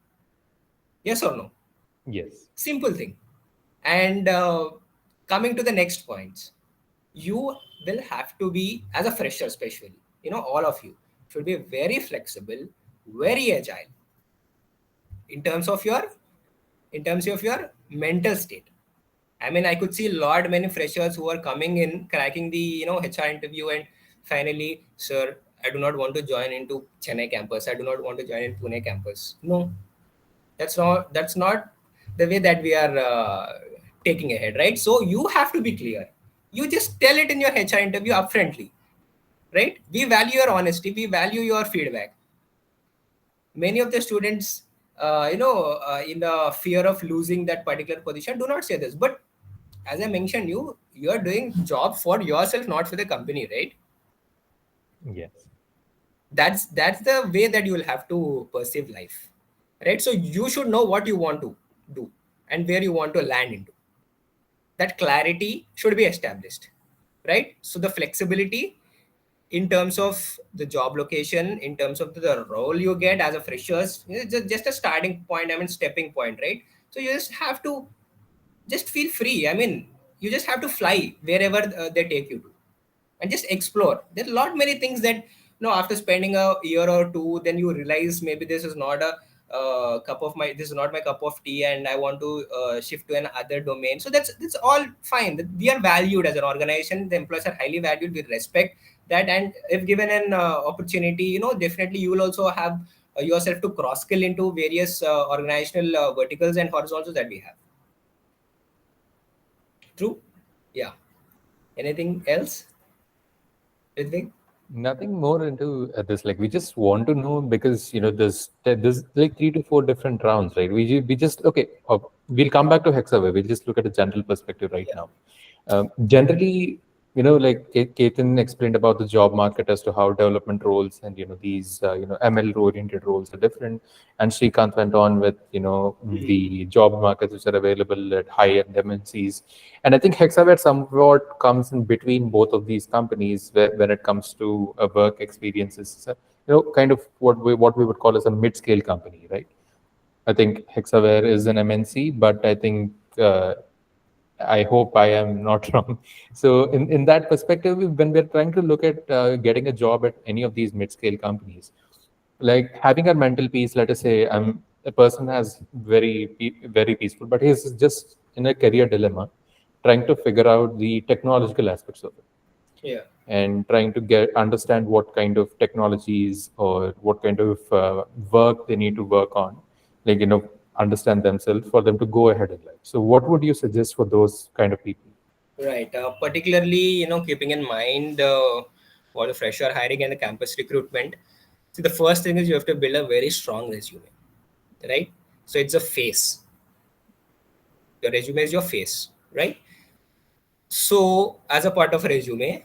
Yes or no? Yes. Simple thing. And coming to the next points, you will have to be, as a fresher especially, all of you should be very flexible, very agile in terms of your mental state. I mean, I could see a lot many freshers who are coming in, cracking the HR interview, and finally, sir, I do not want to join into Chennai campus. I do not want to join in Pune campus. No, that's not the way that we are taking ahead, right? So you have to be clear. You just tell it in your HR interview upfrontly, right? We value your honesty. We value your feedback. Many of the students, in the fear of losing that particular position, do not say this. But as I mentioned, you are doing job for yourself, not for the company, right? Yes. That's the way that you will have to perceive life, right? So you should know what you want to do and where you want to land into. That clarity should be established, right? So the flexibility in terms of the job location, in terms of the role you get as a freshers, just a starting point, I mean stepping point, right? So you just have to just feel free. I mean, you just have to fly wherever they take you to and just explore. There are a lot many things that after spending a year or two, then you realize maybe this is not a this is not my cup of tea, and I want to shift to another domain. So that's all fine. We are valued as an organization. The employees are highly valued. We respect that, and if given an opportunity, definitely you will also have yourself to cross skill into various organizational verticals and horizontals that we have. True. Yeah. Anything else? Anything? Nothing more into this. Like we just want to know because there's like 3 to 4 different rounds, right? We just okay. We'll come back to Hexaway. We'll just look at a general perspective right Yeah. now. Generally, like Ketan explained about the job market as to how development roles and these ML oriented roles are different, and Srikanth went on with the job markets which are available at high-end MNCs, and I think Hexaware somewhat comes in between both of these companies when it comes to work experiences. Kind of what we would call as a mid-scale company, right? I think Hexaware is an MNC, but I think. I hope I am not wrong. So, in that perspective, when we're trying to look at getting a job at any of these mid-scale companies, like having a mental peace, let us say a person has very peaceful, but he's just in a career dilemma, trying to figure out the technological aspects of it Yeah. and trying to get understand what kind of technologies or what kind of work they need to work on, like understand themselves for them to go ahead in life. So what would you suggest for those kind of people? Right. Particularly, keeping in mind for the fresher hiring and the campus recruitment. So the first thing is you have to build a very strong resume, right? So it's a face. Your resume is your face, right? So as a part of a resume,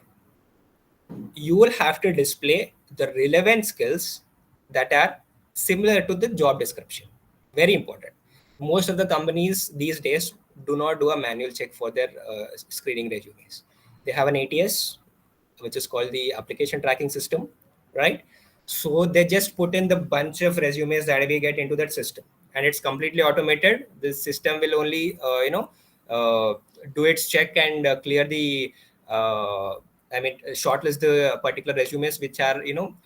you will have to display the relevant skills that are similar to the job description. Very important. Most of the companies these days do not do a manual check for their screening resumes. They have an ATS, which is called the application tracking system, right? So they just put in the bunch of resumes that we get into that system, and it's completely automated. The system will only, do its check and clear the, shortlist the particular resumes which are,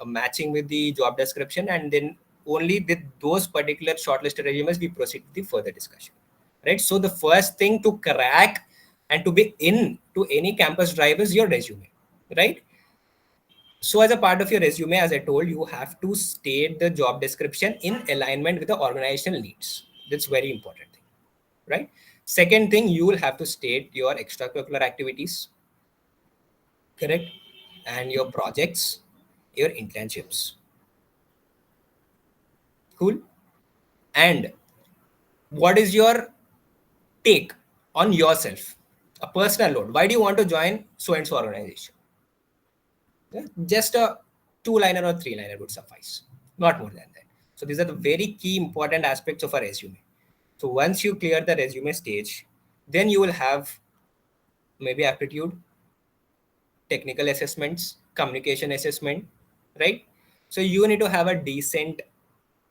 matching with the job description, and then only with those particular shortlisted resumes we proceed to the further discussion, right? So the first thing to crack and to be in to any campus drive is your resume, right? So as a part of your resume, as I told, you have to state the job description in alignment with the organizational needs. That's very important thing, right? Second thing, you will have to state your extracurricular activities, correct, and your projects, your internships. Cool. And what is your take on yourself? A personal note. Why do you want to join so and so organization? Yeah, just a two-liner or three-liner would suffice, not more than that. So these are the very key important aspects of a resume. So once you clear the resume stage, then you will have maybe aptitude, technical assessments, communication assessment, right? So you need to have a decent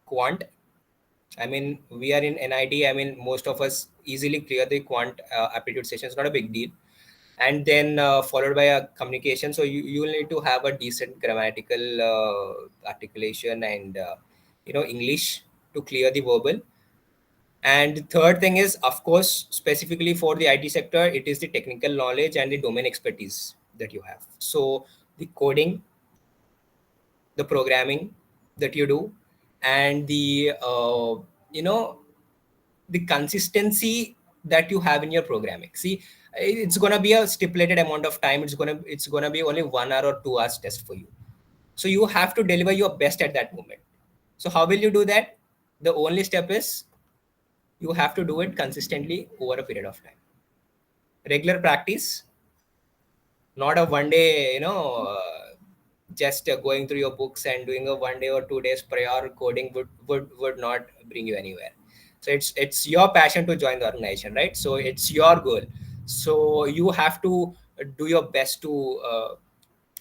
quant. I mean, we are in NIT. I mean, most of us easily clear the quant aptitude session. It's not a big deal. And then followed by a communication. So you will need to have a decent grammatical articulation and English to clear the verbal. And the third thing is, of course, specifically for the IT sector, it is the technical knowledge and the domain expertise that you have. So the coding, the programming that you do, and the the consistency that you have in your programming. See, it's gonna be a stipulated amount of time. It's gonna be only 1 hour or 2 hours test for you. So you have to deliver your best at that moment. So how will you do that? The only step is you have to do it consistently over a period of time. Regular practice, not a one day, just going through your books and doing a 1 day or 2 days prior coding would not bring you anywhere. So it's your passion to join the organization, right? So it's your goal. So you have to do your best to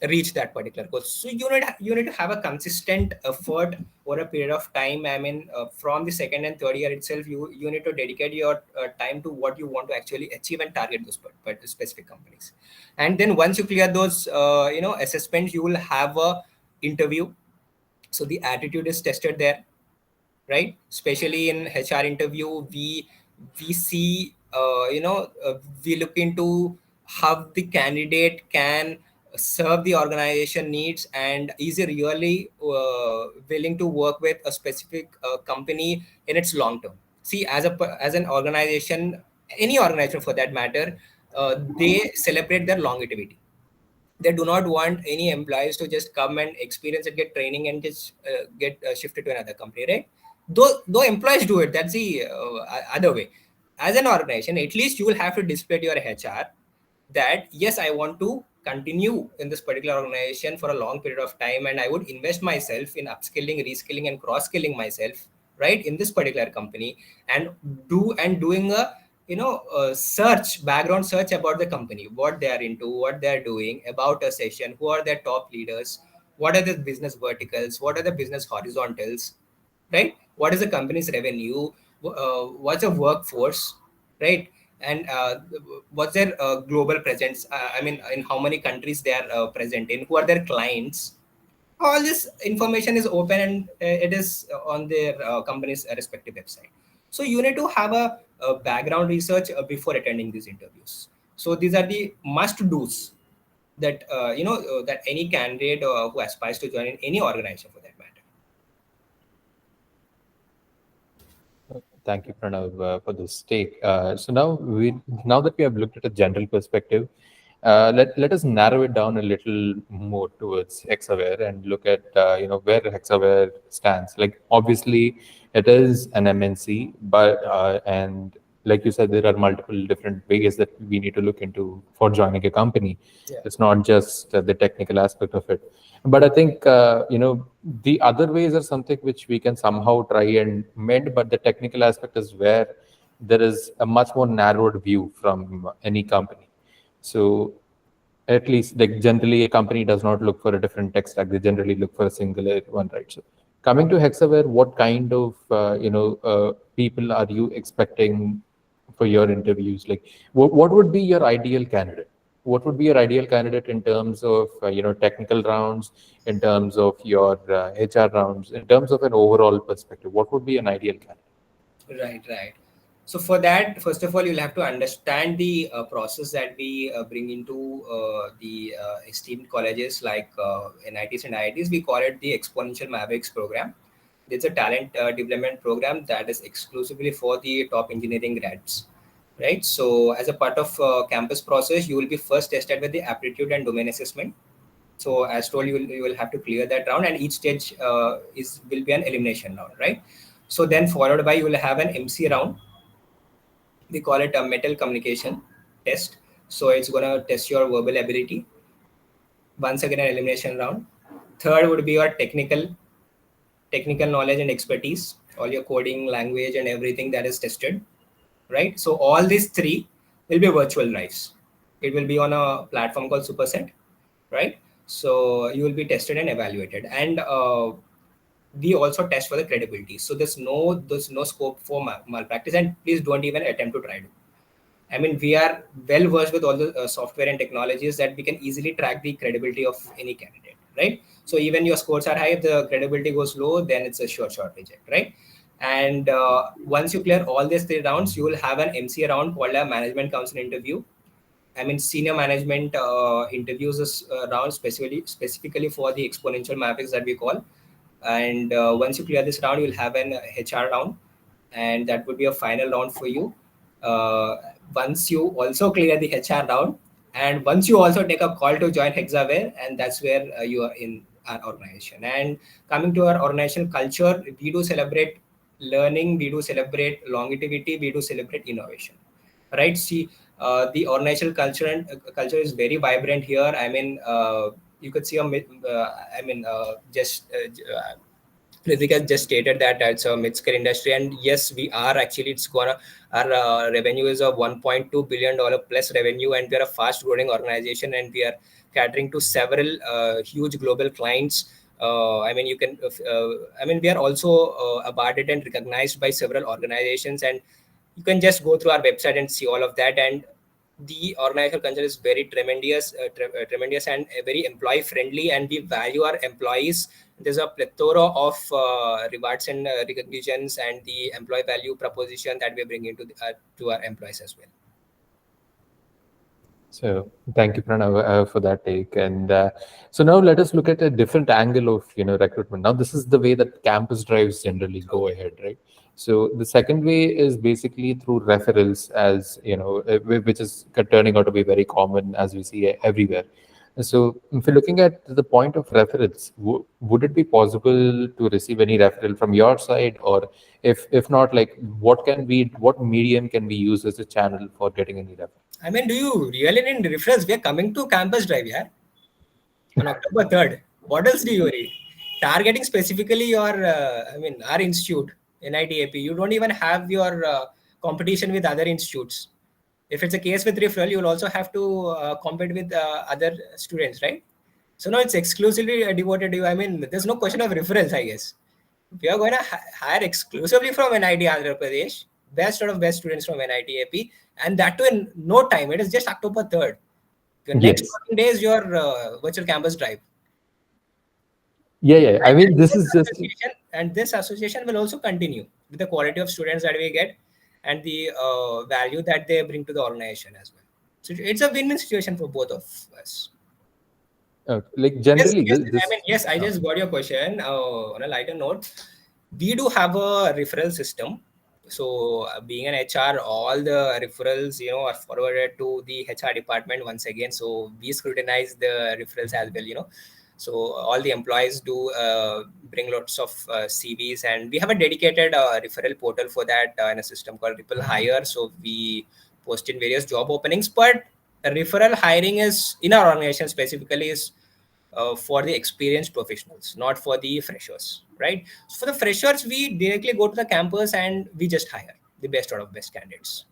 reach that particular goal. So you need to have a consistent effort over a period of time. I mean, from the second and third year itself, you need to dedicate your time to what you want to actually achieve and target those specific companies. And then once you clear those assessments, you will have a interview. So the attitude is tested there, right? Especially in HR interview, we see we look into how the candidate can serve the organization needs, and is he really willing to work with a specific company in its long term. See, as an organization, any organization for that matter, they celebrate their longevity. They do not want any employees to just come and experience and get training and just get shifted to another company, right? Though employees do it, that's the other way. As an organization, at least you will have to display to your HR that yes, I want to continue in this particular organization for a long period of time, and I would invest myself in upskilling, reskilling, and cross skilling myself, right, in this particular company, and doing a search, background search about the company, what they are into, what they are doing, about a session, who are their top leaders, what are the business verticals, what are the business horizontals, right? What is the company's revenue? What's the workforce, right? And what's their global presence? I mean, in how many countries they are present in? Who are their clients? All this information is open, and it is on their company's respective website. So you need to have a background research before attending these interviews. So these are the must dos that that any candidate who aspires to join in any organization for that matter. Thank you, Pranav, for this take. So now that we have looked at a general perspective, let us narrow it down a little more towards Hexaware and look at where Hexaware stands. Like obviously, it is an MNC, but and like you said, there are multiple different ways that we need to look into for joining a company. Yeah. It's not just the technical aspect of it. But I think the other ways are something which we can somehow try and mend. But the technical aspect is where there is a much more narrowed view from any company. So at least, like generally, a company does not look for a different tech stack. They generally look for a singular one, right? So coming to Hexaware, what kind of people are you expecting for your interviews? Like, what would be your ideal candidate? What would be your ideal candidate in terms of technical rounds, in terms of your HR rounds, in terms of an overall perspective? What would be an ideal candidate? Right. So for that, first of all, you'll have to understand the process that we bring into the esteemed colleges like NITs and IITs. We call it the Exponential Mavericks program. It's a talent development program that is exclusively for the top engineering grads, right? So as a part of campus process, you will be first tested with the aptitude and domain assessment. So as told, you will have to clear that round, and each stage will be an elimination round, right? So then followed by, you will have an MC round. We call it a metal communication test. So it's going to test your verbal ability. Once again, an elimination round. Third would be your technical knowledge and expertise, all your coding, language, and everything that is tested, right? So all these three will be virtual drives. It will be on a platform called Superset, right? So you will be tested and evaluated, and we also test for the credibility. So there's no scope for malpractice, and please don't even attempt to try to. I mean, we are well versed with all the software and technologies that we can easily track the credibility of any candidate, right? So even your scores are high, if the credibility goes low, then it's a sure shot reject, right? And once you clear all these three rounds, you will have an MC round called a management council interview. I mean, senior management interviews this round specifically for the exponential mappings that we call. And once you clear this round, you'll have an HR round, and that would be a final round for you. Once you also clear the HR round, and once you also take a call to join Hexaware, and that's where you are in our organization. And coming to our organizational culture, we do celebrate learning, we do celebrate longevity, we do celebrate innovation, right? See, the organizational culture is very vibrant here. I mean, you could see Ritika just stated that it's a mid-scale industry, and yes, we are actually. Our revenue is a $1.2 billion plus revenue, and we are a fast-growing organization, and we are catering to several huge global clients. We are also awarded and recognized by several organizations, and you can just go through our website and see all of that. And the organizational culture is very tremendous and very employee friendly, and we value our employees. There's a plethora of rewards and recognitions, and the employee value proposition that we bring into to our employees as well. So thank you, Pranav, for that take. And so now let us look at a different angle of recruitment. Now this is the way that campus drives generally go ahead, right? So the second way is basically through referrals, as which is turning out to be very common as we see everywhere. So if you're looking at the point of referrals, would it be possible to receive any referral from your side, or if not, like what medium can we use as a channel for getting any referral? I mean, do you really need reference? We are coming to campus drive, yeah, on October 3rd. What else do you need? Targeting specifically your, our institute, NIT AP. You don't even have your competition with other institutes. If it's a case with referral, you'll also have to compete with other students, right? So now it's exclusively devoted to you. I mean, there's no question of reference, I guess. We are going to hire exclusively from NIT Andhra Pradesh, best out of best students from NIT AP, and that too in no time. It is just October 3rd. Your next Yes. working day is your virtual campus drive. Yeah, yeah. I And mean, this is just this association will also continue with the quality of students that we get and the value that they bring to the organization as well. So it's a win-win situation for both of us. like Yes, generally yes. this. I mean, yes, I uh, just got your question. On a lighter note, we do have a referral system. So, being an HR, all the referrals, are forwarded to the HR department once again. So, we scrutinize the referrals as well. So all the employees do bring lots of CVs, and we have a dedicated referral portal for that in a system called Ripple Hire. So we post in various job openings, but referral hiring is in our organization specifically is for the experienced professionals, not for the freshers, right? So for the freshers, we directly go to the campus and we just hire the best out of best candidates,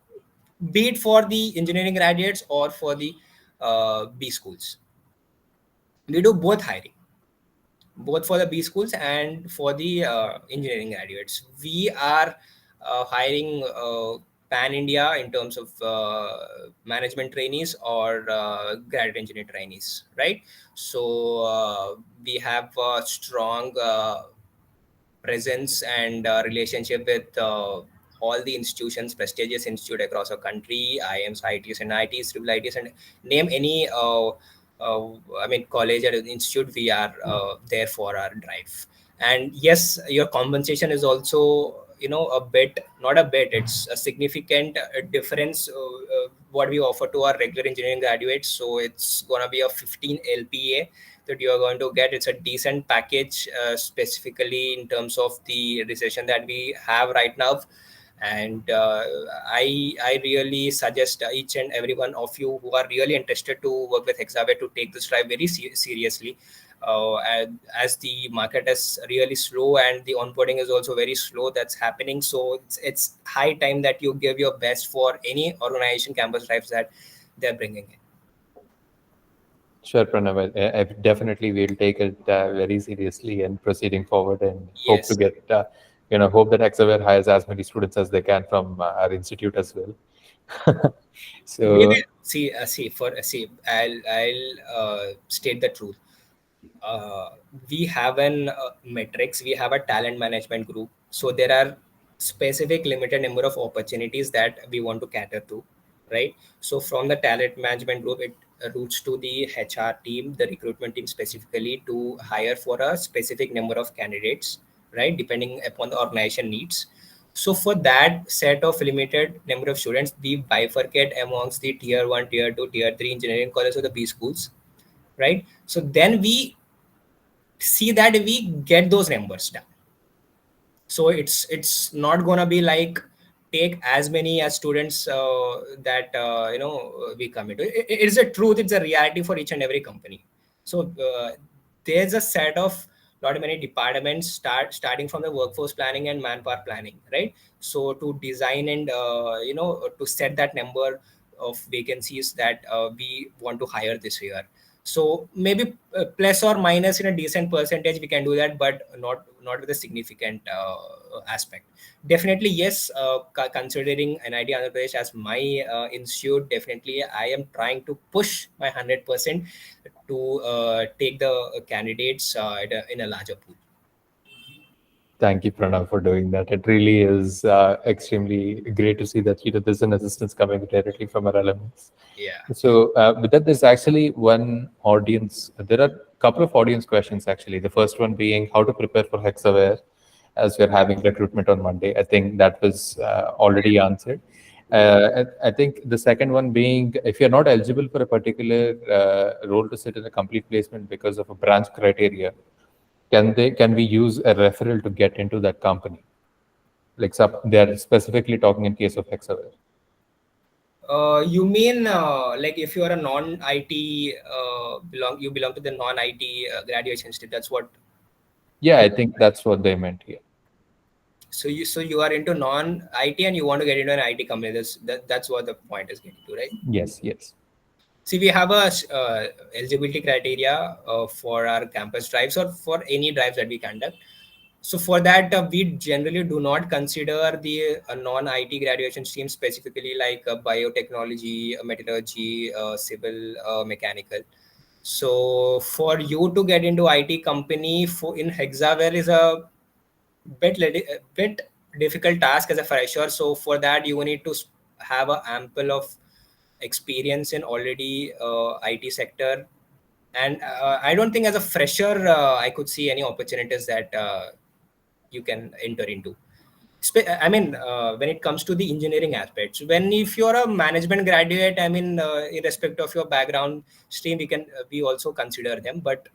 be it for the engineering graduates or for the B schools. We do both hiring, both for the B schools and for the engineering graduates. We are hiring pan India in terms of management trainees or graduate engineer trainees, right? So we have a strong presence and relationship with all the institutions, prestigious institute across our country, IIMs, IITs, and IITs, triple IITs, and name any college or institute, we are there for our drive. And yes, your compensation is also, a bit, not a bit, it's a significant difference what we offer to our regular engineering graduates. So it's going to be a 15 LPA that you are going to get. It's a decent package, specifically in terms of the recession that we have right now. And I really suggest each and every one of you who are really interested to work with Hexaware to take this drive very seriously. And as the market is really slow and the onboarding is also very slow, that's happening. So it's high time that you give your best for any organization campus drives that they're bringing in. Sure, Pranav. I definitely will take it very seriously and proceeding forward, and hope to Yes. get, hope that Hexaware hires as many students as they can from our institute as well. We will So, see. I'll state the truth. uh, we have an metrics, we have a talent management group, so there are specific limited number of opportunities that we want to cater to, right? So from the talent management group, it routes to the HR team, the recruitment team specifically, to hire for a specific number of candidates, right, depending upon the organization needs. So for that set of limited number of students, we bifurcate amongst the tier 1, tier 2, tier 3 engineering colleges or the B schools, right? So then we see that we get those numbers down. So it's not gonna be like take as many as students that we commit. It's a truth, it's a reality for each and every company. So there's a set of lot many departments starting from the workforce planning and manpower planning, right? So to design and to set that number of vacancies that we want to hire this year. So maybe plus or minus in a decent percentage we can do that, but not with a significant aspect. Definitely yes, considering NIT Andhra Pradesh as my institute, definitely I am trying to push my 100% to take the candidates in a larger pool. thank you, Pranav, for doing that. It really is extremely great to see that there's an assistance coming directly from our elements. Yeah. So with that, there's actually one audience. There are a couple of audience questions actually. The first one being how to prepare for Hexaware, as we're having recruitment on Monday. I think that was already answered. I think the second one being if you're not eligible for a particular role to sit in a complete placement because of a branch criteria, can we use a referral to get into that company? Like they're specifically talking in case of Hexaware. You mean like if you are a non-IT you belong to the non-IT graduation state? That's what. Yeah, I think that's what they meant here. So you are into non-IT and you want to get into an IT company. That's what the point is getting to, right? Yes, yes. See, we have a eligibility criteria for our campus drives or for any drives that we conduct. So for that, we generally do not consider the non-IT graduation stream, specifically like biotechnology, metallurgy, civil, mechanical. So for you to get into IT company in Hexaware is a bit difficult task as a fresher. So for that, you need to have a ample of experience in already IT sector. And I don't think as a fresher, I could see any opportunities that you can enter into. I mean, when it comes to the engineering aspects, when if you're a management graduate, I mean, irrespective of your background stream, we also consider them. But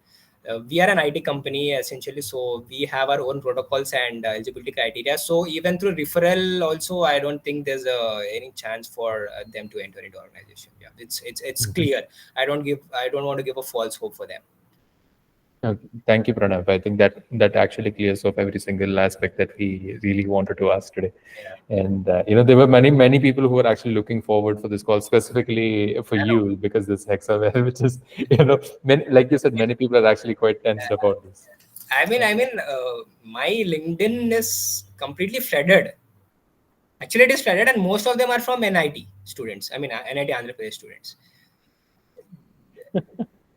we are an IT company essentially, so we have our own protocols and eligibility criteria. So even through referral, also, I don't think there's any chance for them to enter into organization. Yeah, it's clear. I don't want to give a false hope for them. Okay. Thank you, Pranav. I think that actually clears up every single aspect that we really wanted to ask today. Yeah. And there were many people who were actually looking forward for this call, specifically for you, because this Hexaware, which is like you said, many people are actually quite tensed about this. My LinkedIn is completely flooded. Actually, it is flooded, and most of them are from NIT students. I mean, NIT Andhra Pradesh students.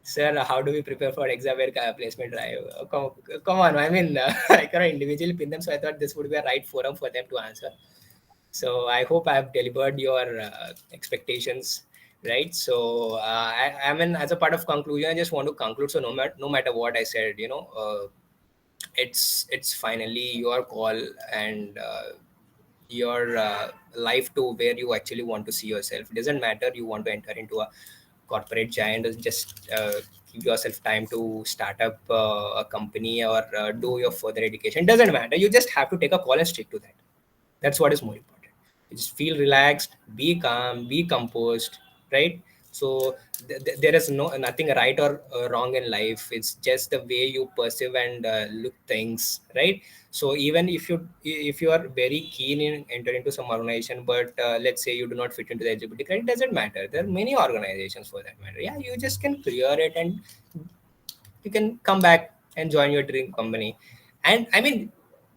Sir, how do we prepare for Hexaware placement drive? Come on. I mean, I cannot individually pin them, so I thought this would be a right forum for them to answer. So I hope I have delivered your expectations, right? So I mean, as a part of conclusion, I just want to conclude. So no matter what I said, it's finally your call and your life to where you actually want to see yourself. It doesn't matter you want to enter into a corporate giant, or just give yourself time to start up a company or do your further education. It doesn't matter. You just have to take a call and stick to that. That's what is more important. You just feel relaxed, be calm, be composed, right? So there is nothing right or wrong in life. It's just the way you perceive and look things, right? So even if you are very keen in entering into some organization, but let's say you do not fit into the LGBT criteria, it doesn't matter. There are many organizations for that matter. Yeah, you just can clear it and you can come back and join your dream company. And I mean,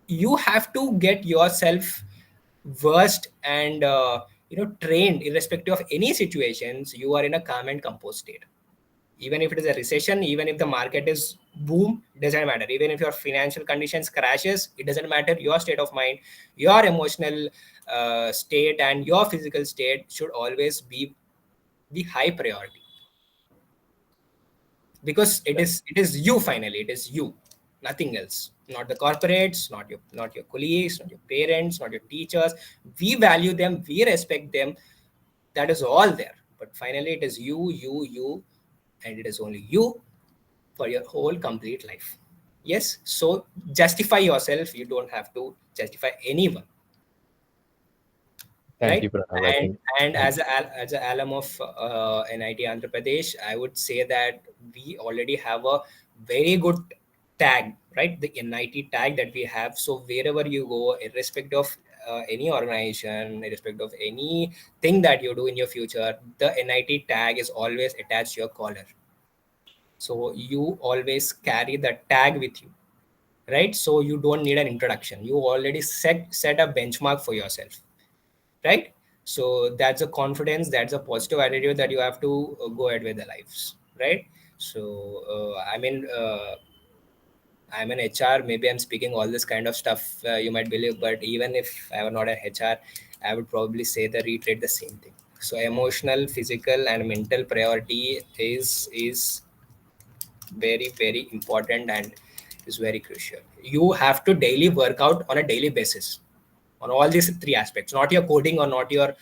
you have to get yourself versed and trained irrespective of any situations. You are in a calm and composed state. Even if it is a recession, even if the market is boom, it doesn't matter. Even if your financial conditions crashes, it doesn't matter. Your state of mind, your emotional state, and your physical state should always be the high priority, because it is you. Finally, it is you, nothing else. Not the corporates, not your colleagues, not your parents, not your teachers. We value them, we respect them. That is all there. But finally, it is you, and it is only you for your whole complete life. Yes, so justify yourself. You don't have to justify anyone, Thank right? you, Pranav. I and think. and as an alum of NIT Andhra Pradesh, I would say that we already have a very good tag, right? The NIT tag that we have. So wherever you go, irrespective of any organization, irrespective of anything that you do in your future, the NIT tag is always attached to your collar. So you always carry the tag with you, right? So you don't need an introduction. You already set a benchmark for yourself, right? So that's a confidence, that's a positive attitude that you have to go ahead with the lives, right? So I'm an HR. Maybe I'm speaking all this kind of stuff, you might believe, but even if I were not an HR, I would probably reiterate the same thing. So emotional, physical, and mental priority is very, very important and is very crucial. You have to daily work out on a daily basis on all these three aspects, not your coding or not your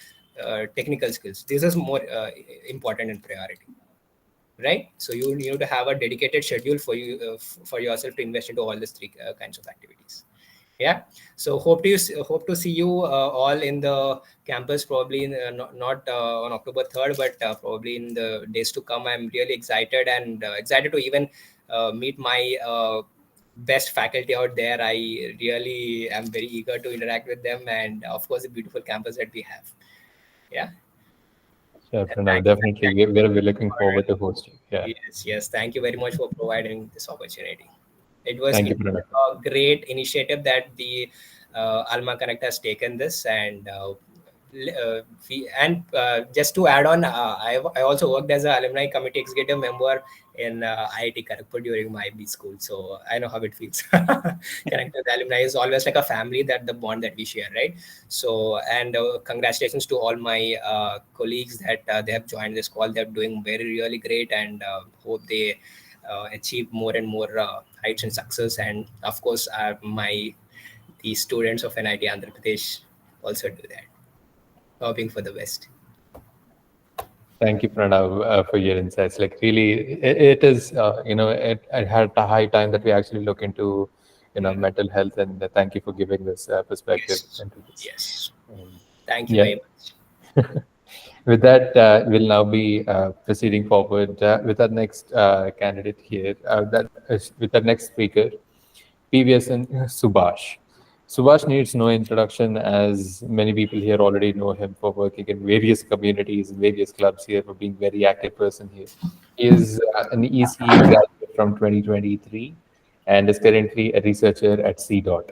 technical skills. This is more important and priority, right? So you need to have a dedicated schedule for you for yourself to invest into all these three kinds of activities. Yeah, so hope to see you all in the campus, probably not on October 3rd, but probably in the days to come. I'm really excited, and excited to even meet my best faculty out there. I really am very eager to interact with them, and of course the beautiful campus that we have. Yeah. Sure, And Pranav, definitely. We're looking forward to hosting. Yeah. yes, thank you very much for providing this opportunity. It was Thank you, indeed Pranav. a great initiative that the AlmaConnect has taken this, and just to add on, I also worked as an alumni committee executive member in IIT Kharagpur during my B school, so I know how it feels. Connecting with alumni is always like a family, that the bond that we share, right? So, and congratulations to all my colleagues that they have joined this call. They're doing very really great, and hope they achieve more and more heights and success. And of course, the students of NIT Andhra Pradesh also do that, hoping for the best. Thank you, Pranav, for your insights. Like, really, it is, it had a high time that we actually look into, mental health, and thank you for giving this perspective Yes, into this. yes. Um, Thank you yeah. very much. With that, we'll now be proceeding forward with our next candidate here. That is with our next speaker, PVS and Subhash. Subhash needs no introduction, as many people here already know him for working in various communities and various clubs here, for being very active person here. He is an ECE graduate from 2023 and is currently a researcher at CDOT.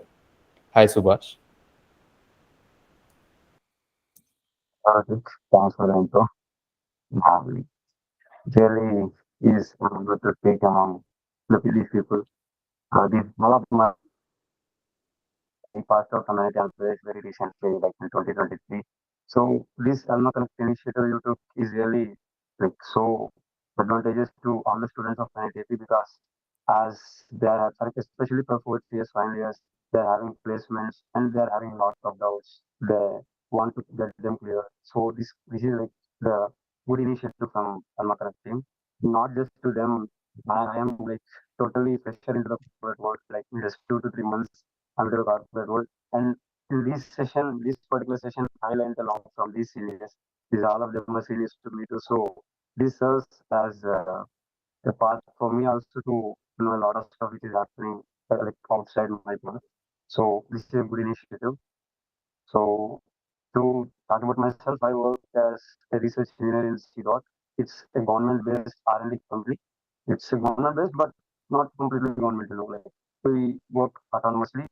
Hi, Subhash. Thanks for the intro. Um, really is good to speak among these people. These all of my I passed out from NIT Andhra very recently, like in 2023. So this AlmaConnect initiative you took is really like so advantageous to all the students of NIT because as they are like, especially for fourth years, final years, they are having placements and they are having lots of doubts. They want to get them clear. So this is like the good initiative from AlmaConnect team. Not just to them, I am like totally fresher into the corporate world, like in just 2 to 3 months I'm into the corporate world. And in this session, this particular session, I learned a lot from these seniors. These all of them are seniors to me too. So this serves as a path for me also to know a lot of stuff which is happening like outside my path. So this is a good initiative. So to talk about myself, I work as a research engineer in CDOT. It's a government-based R&D company. It's a government-based, but not completely government. Like we work autonomously.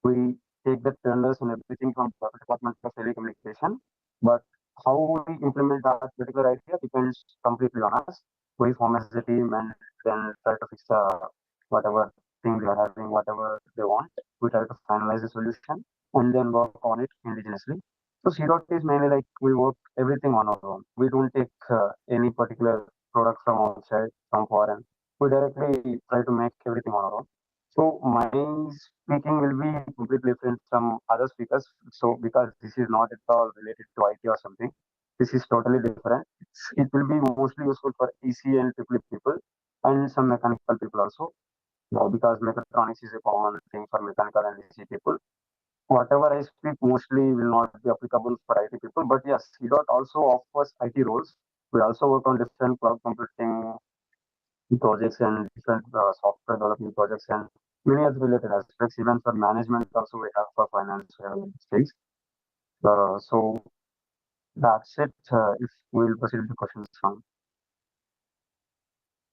We take the tenders and everything from the Department of Telecommunication. But how we implement that particular idea depends completely on us. We form as a team and then try to fix whatever thing they are having, whatever they want. We try to finalize the solution and then work on it indigenously. So CDOT is mainly like we work everything on our own. We don't take any particular product from outside, from foreign. We directly try to make everything on our own. So my speaking will be completely different from other speakers. So because this is not at all related to IT or something, this is totally different. It will be mostly useful for EC and triple people and some mechanical people also. Because mechatronics is a common thing for mechanical and EC people. Whatever I speak mostly will not be applicable for IT people, but yes, CDOT also offers IT roles. We also work on different cloud computing projects and different software development projects and many other related aspects. Even for management, also we have for finance, we have things. So that's it. If we'll proceed with the questions from.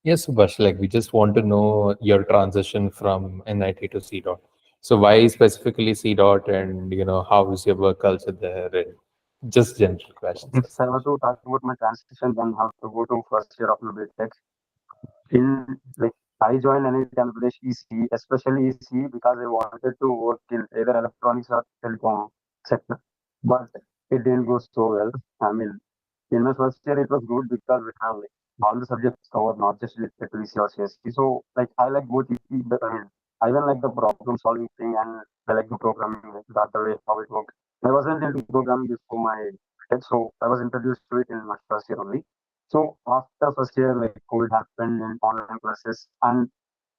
Yes, Subhash, like we just want to know your transition from NIT to CDOT. So why specifically CDOT, and how is your work culture there, and just general questions. If I were to talk about my transition, then I have to go to first year of my BTech. In like I joined NIT Andhra Pradesh EC, especially EC because I wanted to work in either electronics or telecom sector, but it didn't go so well. I mean, in my first year it was good because we have like all the subjects covered, not just related to EC or CSC. So like I like both EC, but I mean I even like the problem solving thing and I like the programming, like that the way how it works. I wasn't into programming before my tech, so I was introduced to it in my first year only. So after first year, like COVID happened and online classes, and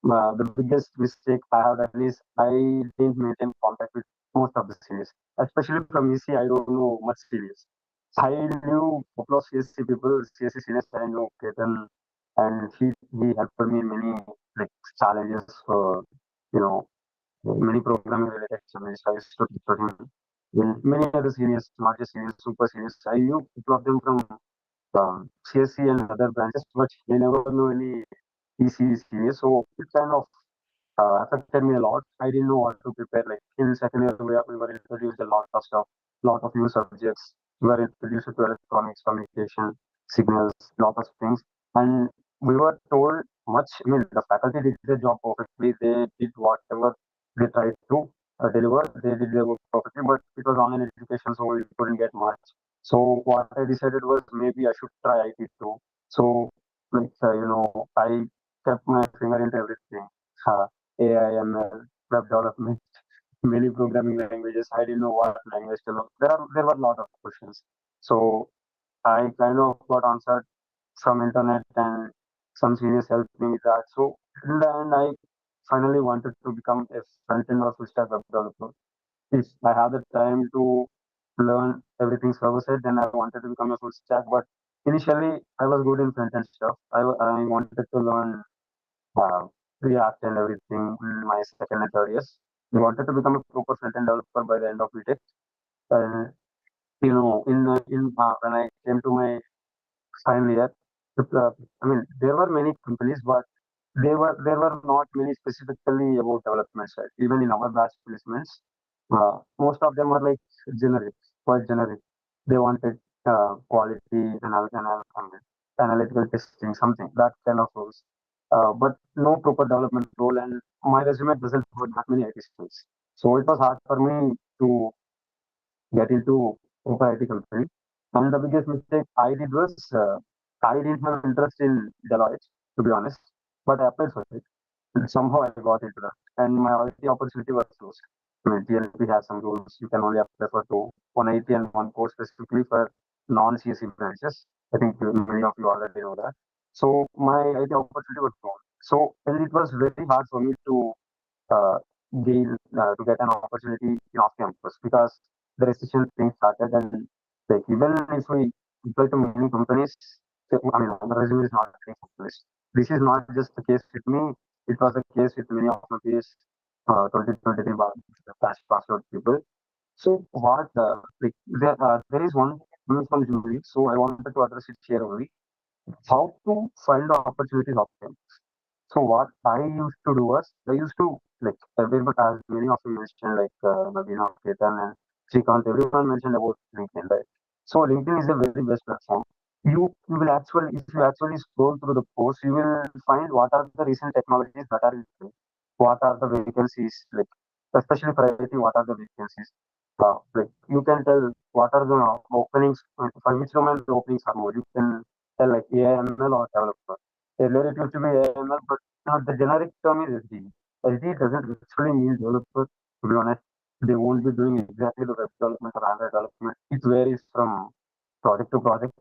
The biggest mistake I have done is I didn't maintain contact with most of the seniors, especially from EC. I don't know much seniors. I knew a couple of CSC people, CSC seniors. I know Ketan, and he helped me in many like challenges for you know many programming related challenges. I used to teach him. Then many other seniors, not just seniors, super seniors. I knew couple of them from CSC and other branches, but they never knew any EC seniors. So it kind of affected me a lot. I didn't know what to prepare. Like in second year, we were introduced a lot of stuff, lot of new subjects. We were introduced to electronics, communication, signals, lot of things, and we were told much. I mean, the faculty did their job perfectly. They did whatever they tried to deliver. They did their work perfectly, but it was online education, so we couldn't get much. So what I decided was maybe I should try IT too. So like I kept my finger into everything. AI, ML, web development, many programming languages. I didn't know what language to look. There were a lot of questions. So I kind of got answered from internet and some seniors helped me with that. So in the end, I finally wanted to become a front end or full stack web developer. If I had the time to learn everything server side, then I wanted to become a full stack. But initially, I was good in front end stuff. I wanted to learn uh, React and everything in my second and third years. I wanted to become a proper front-end developer by the end of BTech. And when I came to my final year, uh, I mean there were many companies, but there were not many specifically about development side. Even in our batch placements, most of them were like generic, quite generic. They wanted quality analytical testing, something that kind of roles. But no proper development role, and my resume doesn't have that many IT skills. So it was hard for me to get into proper IT company. And the biggest mistake I did was I didn't have interest in Deloitte, to be honest, but I applied for it. And somehow I got into that, and my IT opportunity was closed. I mean, TNP has some rules. You can only apply for two, 180 and one course specifically for non-CSE branches. I think many of you already know that. So my IT opportunity was gone. So and it was very hard for me uh, to get an opportunity in off campus because the recession thing started, and like even if we apply to many companies, I mean the resume is not getting shortlisted. This is not just the case with me; it was the case with many of my peers, 2023 passed out people. So what there is one from Julie, so I wanted to address it here only. How to find opportunities off campus. So what I used to do was I used to like everyone, as many of you mentioned, like Naveena, Ketan, and Srikanth, everyone mentioned about LinkedIn, right? So LinkedIn is a very best platform. You will actually, if you actually scroll through the post, you will find what are the recent technologies that are in play, what are the vacancies, like especially for IT, what are the vacancies. Like you can tell what are the openings for which domain the openings are more. You can tell like AIML or developer. Earlier it used to be AML, but now the generic term is SD. SD doesn't actually mean developer, to be honest. They won't be doing exactly the web development or Android development. It varies from project to project.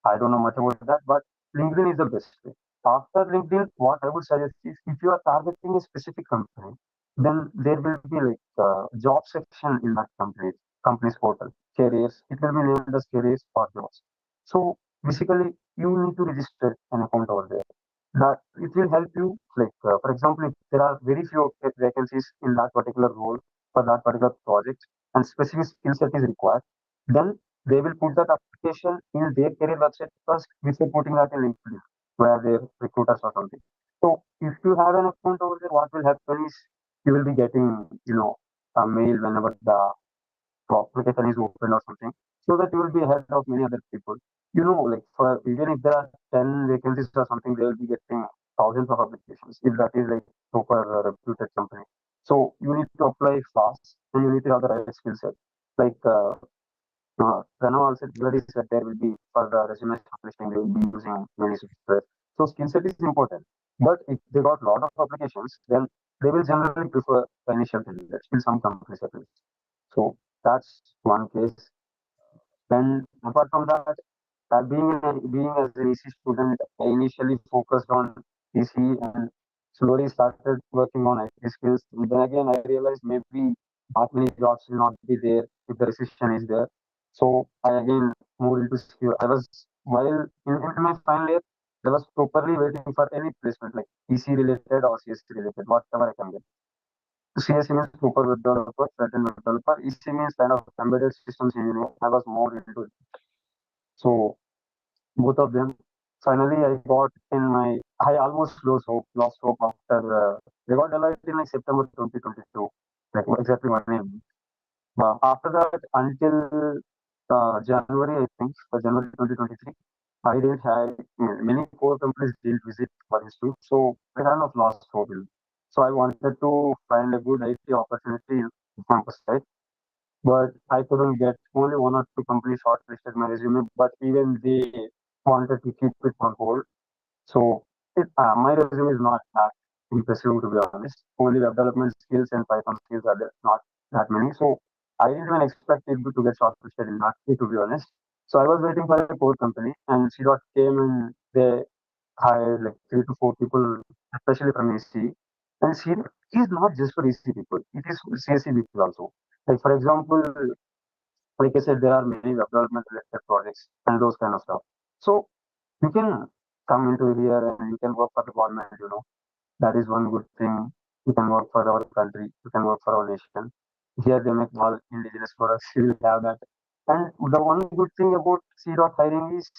I don't know much about that, but LinkedIn is the best way. After LinkedIn, what I would suggest is if you are targeting a specific company, then there will be like a job section in that company's portal, careers. It will be named as careers or jobs. So basically, you need to register an account over there. That it will help you. Like for example, if there are very few vacancies in that particular role for that particular project, and specific skill set is required, then they will put that application in their career website first before putting that in LinkedIn, where their recruiters or something. So if you have an account over there, what will happen is you will be getting, a mail whenever the application is open or something, so that you will be ahead of many other people. Like for even if there are 10 vacancies or something, they will be getting thousands of applications if that is like super reputed company. So you need to apply fast and you need to have the right skill set. Like Pranav also already said there will be for the resume publishing, they will be using many software. So skill set is important. But if they got a lot of applications, then they will generally prefer the initial candidates in some companies at least. So that's one case. Then apart from that, being as an EC student, I initially focused on EC and slowly started working on IT skills. Then again, I realized maybe not many jobs will not be there if the recession is there. So I again moved into skill. I was while in my final year, I was properly waiting for any placement like EC related or CSC related, whatever I can get. CSC means super web developer, certain web developer. EC means kind of embedded systems engineer. I was more into it. So both of them. Finally, I got in my. I almost lost hope after they got delayed in like September 2022, like exactly 1 year. After that, until January, I think, January 2023, I didn't have many core companies didn't visit for this week, so I kind of lost hope. So I wanted to find a good IT opportunity in campus side, but I couldn't get only one or two companies shortlisted my resume, but even they wanted to keep it on hold. So my resume is not that impressive to be honest. Only web development skills and Python skills are there, not that many. So I didn't even expect it to get shortlisted in that to be honest. So I was waiting for a core company and C dot came and they hired like 3 to 4 people, especially from AC. And C is not just for AC people, it is for CSC people also. Like for example, like I said, there are many web development related projects and those kind of stuff. So you can come into here and you can work for the government. That is one good thing. You can work for our country, you can work for our nation. Here they make all indigenous products, you will have that. And the one good thing about C dot hiring is,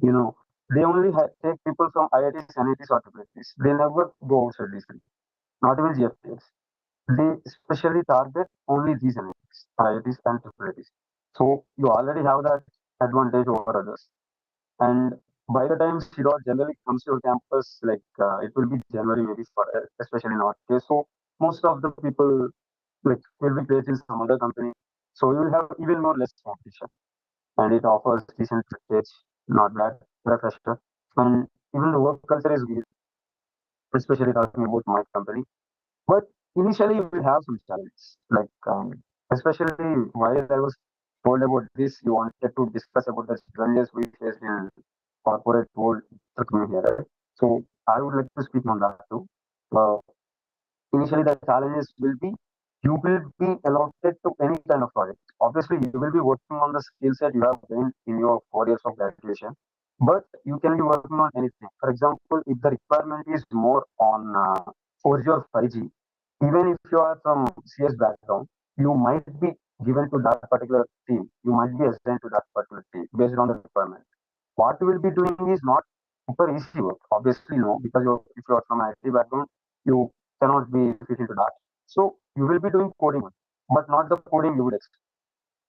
you know, they only take people from IITs, NITs, or IITs. They never go outside these countries, not even GFTs. They especially target only these NITs, IITs, and IITs. So you already have that advantage over others. And by the time Shiro generally comes to your campus, like it will be January maybe for especially in our case. So most of the people like will be placed in some other company. So you will have even more less competition, and it offers decent package, not bad, for a fresher. And even the work culture is good, especially talking about my company. But initially, you will have some challenges, like especially while I was told about this, you wanted to discuss about the challenges we face in corporate world to come here, right? So I would like to speak on that too. Uh, Initially, the challenges will be you will be allotted to any kind of project. Obviously, you will be working on the skill set you have gained in your 4 years of graduation, but you can be working on anything. For example, if the requirement is more on 4G or 5G, even if you are from CS background, you might be given to that particular team. You might be assigned to that particular team based on the requirement. What you will be doing is not super easy work. Obviously, no, because if you are from IT background, you cannot be fit into that. So you will be doing coding, but not the coding you would expect.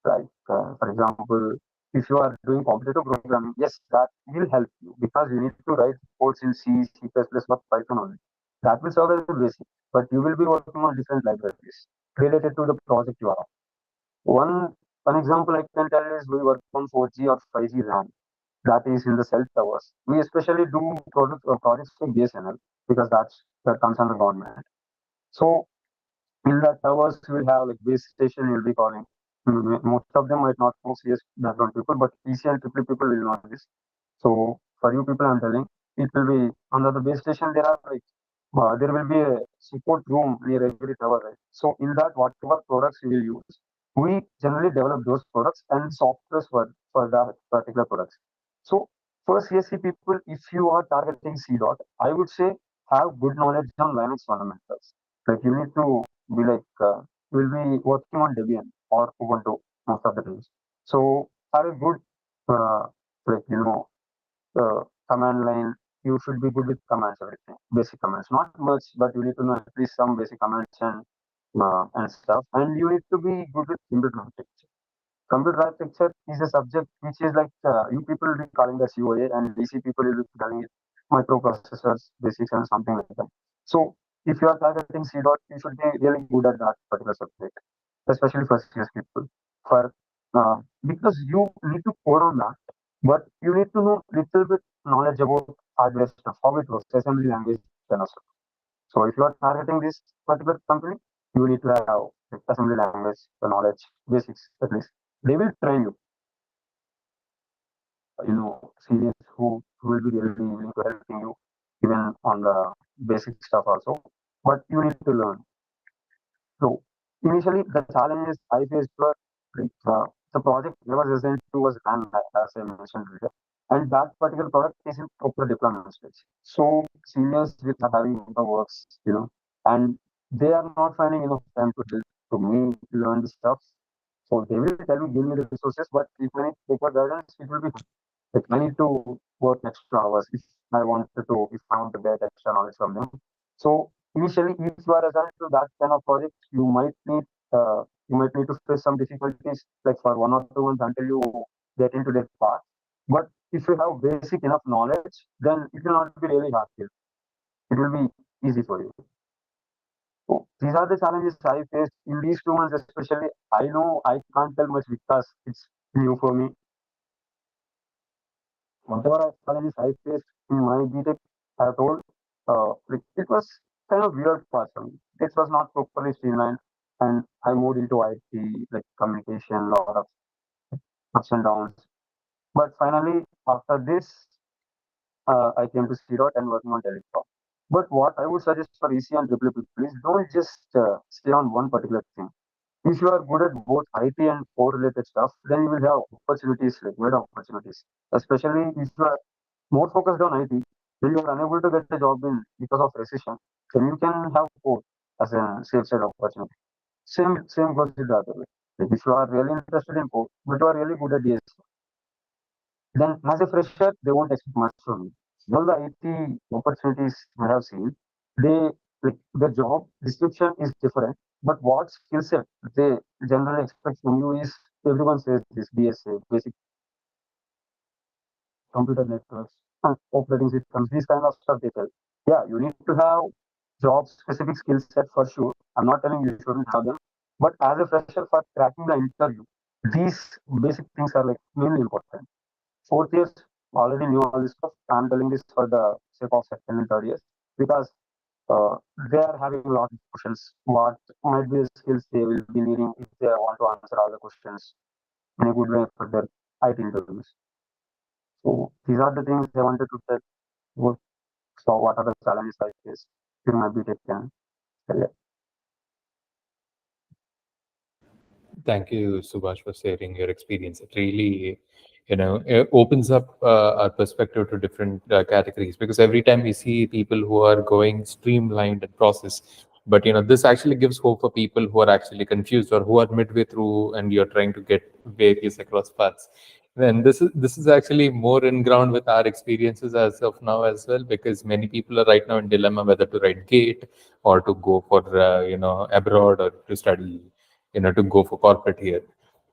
Like, for example, if you are doing competitive programming, yes, that will help you because you need to write codes in C, C++, or Python only. That will serve as a basic, but you will be working on different libraries related to the project you are on. One, one example I can tell is we work on 4G or 5G RAM that is in the cell towers. We especially do projects for BSNL because that comes under government. So in the towers, you will have like base station. You'll be calling. Most of them might not know CS background people, but PC and triple people will know this. So for you people, I'm telling it will be under the base station. There will be a support room near every tower, right? So in that, whatever products you will use, we generally develop those products and softwares for that particular products. So for CSC people, if you are targeting C dot, I would say have good knowledge on Linux fundamentals. Like you need to be like you will be working on Debian or Ubuntu most of the times. So have a good uh, like command line. You should be good with commands, everything, basic commands. Not much, but you need to know at least some basic commands and stuff. And you need to be good with computer architecture. Computer architecture is a subject which is like you people will be calling as UA and DC people will be calling it microprocessors, basics, and something like that. So if you are targeting C dot, you should be really good at that particular subject, especially for CS people. For because you need to code on that, but you need to know little bit knowledge about hardware stuff, how it works, assembly language, and also. So if you are targeting this particular company, you need to have like, assembly language, the knowledge, basics at least. They will train you. Seniors who will be really willing to helping you. even on the basic stuff also. But you need to learn. So initially, the challenges I faced were like, the project I was assigned to was done, as I mentioned earlier, and that particular product is in proper deployment stage. So seniors will are having the works, and they are not finding enough time to help to me learn the stuff. So they will tell me, give me the resources, but if I need proper guidance, it will be like I need to work extra hours if I want to get extra knowledge from them. So initially, if you are assigned to that kind of project, you might need to face some difficulties like for 1 or 2 months until you get into that path. But if you have basic enough knowledge, then it will not be really hard here. It will be easy for you. So these are the challenges I faced in these 2 months, especially. I know I can't tell much because it's new for me. Whatever challenges I faced in my BTech, I have told, like, it was kind of weird path for me. This was not properly streamlined, and I moved into IT, like communication, lot of ups and downs. But finally, after this, I came to C dot and working on telecom. But what I would suggest for EC and triple people is don't just stay on one particular thing. If you are good at both IT and core related stuff, then you will have opportunities, like great opportunities. Especially if you are more focused on IT, then you are unable to get a job in because of recession. Then you can have core as a safe side opportunity. Same goes with the other way. Like if you are really interested in core, but you are really good at DS, then as a fresher, they won't expect much from you. All the IT opportunities I have seen, they like the job description is different, but what skill set they generally expect from you is everyone says this BSA, basic computer networks, operating systems, these kind of stuff they tell. Yeah, you need to have job specific skill set for sure. I'm not telling you shouldn't have them, but as a fresher for cracking the interview, these basic things are like mainly important. Fourth years already knew all this stuff. I'm telling this for the sake of second and third years because uh, they are having a lot of questions. What might be the skills they will be needing if they want to answer all the questions in a good way for their IT interviews. So these are the things I wanted to tell. What- So what are the challenges I face during my BTech career? Thank you, Subhash, for sharing your experience. It really, opens up our perspective to different categories because every time we see people who are going streamlined and process, but this actually gives hope for people who are actually confused or who are midway through and you're trying to get various across paths. And this is actually more in ground with our experiences as of now as well, because many people are right now in dilemma whether to write GATE or to go for abroad or to study to go for corporate here.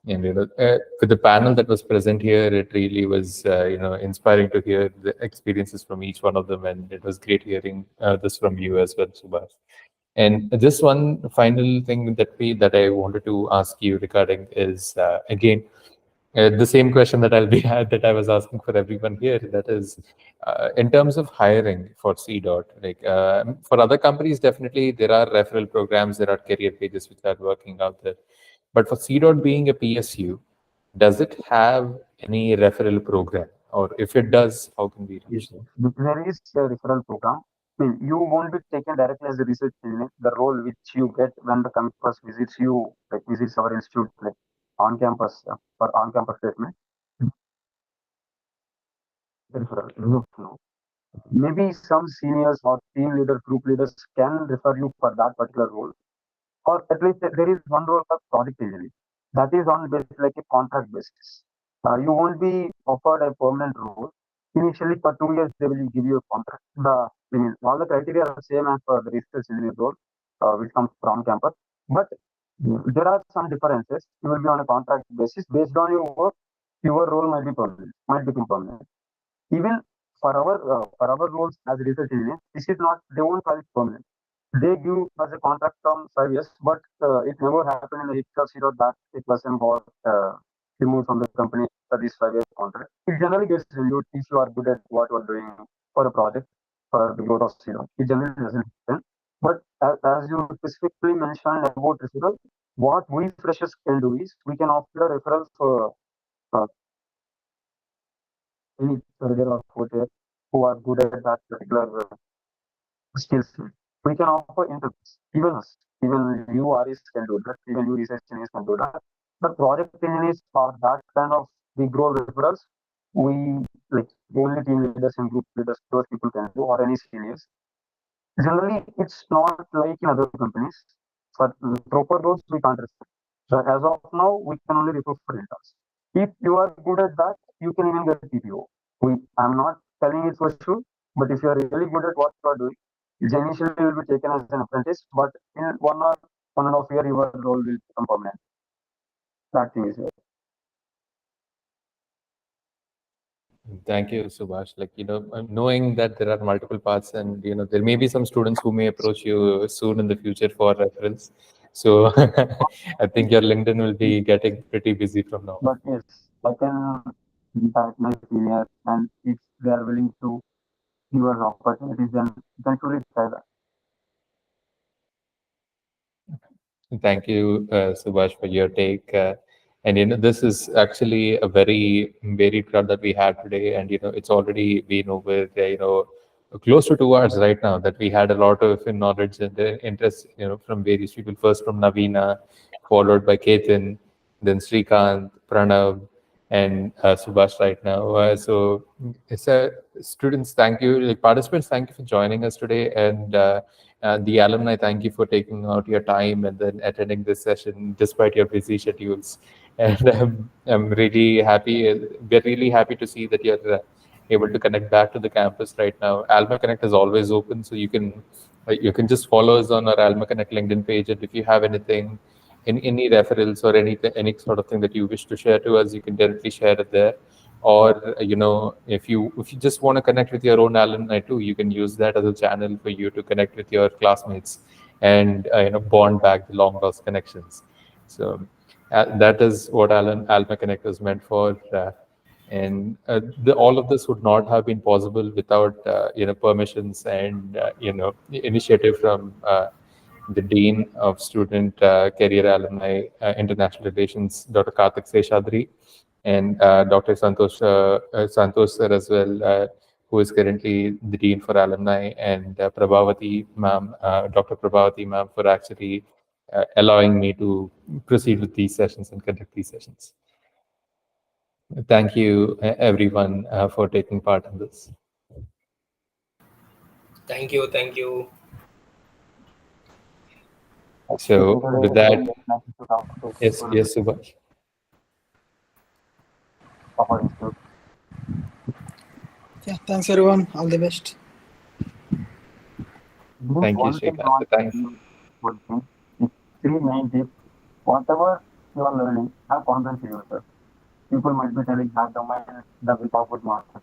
And with the panel that was present here, it really was inspiring to hear the experiences from each one of them, and it was great hearing this from you as well, Subhash. And just one final thing that I wanted to ask you regarding is again the same question that I'll be that I was asking for everyone here. That is, in terms of hiring for C dot, like for other companies, definitely there are referral programs, there are career pages which are working out there. But for C dot being a PSU, does it have any referral program, or if it does, how can we Yes, reach sir. them? There is a referral program. I mean, you won't be taken directly as a research engineer. The role which you get when the campus visits you, like visits our institute, like on campus for on campus placement, referral. No. Maybe some seniors or team leaders, group leaders can refer you for that particular role, or at least there is one role for project engineering. That is on base like a contract basis. You won't be offered a permanent role. Initially, for 2 years, they will give you a contract. I mean, all the criteria are the same as for the research engineer role, which comes from campus. But there are some differences. You will be on a contract basis. Based on your work, your role might be permanent, might become permanent. Even for our roles as research engineers, this is not they won't call it permanent. They give us a contract from 5 years, but it never happened in the history of Zero that a person got removed from the company for this 5 year contract. It generally gets renewed if you are good at what you are doing for a project for the growth of Zero. It generally doesn't happen. But as you specifically mentioned about referral, what we freshers can do is we can offer a referral for uh, any third year or fourth year. who are good at that particular skill set. We can offer internships. Even you REs can do that. Even you research engineers can do that. But project engineers or that kind of big role referrals, we like only team leaders and group leaders, those people can do, or any seniors. Generally, it's not like in other companies. For proper roles, we can't refer. So as of now, we can only refer for interns. If you are good at that, you can even get PPO. I'm not telling it for sure, but if you are really good at what you are doing, initially you will be taken as an apprentice, but in 1.5 year, your role will become permanent. That thing is there. Thank you, Subhash. Like, knowing that there are multiple paths and, there may be some students who may approach you soon in the future for reference. So I think your LinkedIn will be getting pretty busy from now But yes, I can contact my seniors, and if they are willing to give us opportunities, then surely try that. on. Thank you, Subhash, for your take. And, this is actually a very varied crowd that we had today. And, it's already been over, close to 2 hours right now that we had a lot of knowledge and interest, from various people. First from Naveena, followed by Ketan, then Srikanth, Pranav, and Subhash right now. So it's students, thank you. Like participants, thank you for joining us today. And the alumni, thank you for taking out your time and then attending this session despite your busy schedules. And I'm really happy. We're really happy to see that you're able to connect back to the campus right now. AlmaConnect is always open, so you can just follow us on our AlmaConnect LinkedIn page. And if you have anything, any referrals or any sort of thing that you wish to share to us, you can directly share it there. Or if you just want to connect with your own alumni too, you can use that as a channel for you to connect with your classmates and bond back the long lost connections. So that is what Alma Connect is meant for. And all of this would not have been possible without permissions and initiative from the Dean of Student Career Alumni International Relations, Dr. Karthik Seshadri, and Dr. Santosh sir as well, who is currently the Dean for Alumni, and Prabhavati ma'am, Dr. Prabhavati ma'am, for actually allowing me to proceed with these sessions and conduct these sessions. Thank you, everyone, for taking part in this. Thank you. Thank you. So with that, yes, Subhash. Yeah, thanks everyone. All the best. Thank you, One thing I Srikanth. want to do would be three main tips. Whatever you are learning, have confidence in yourself. People might be telling have the mind that will output master.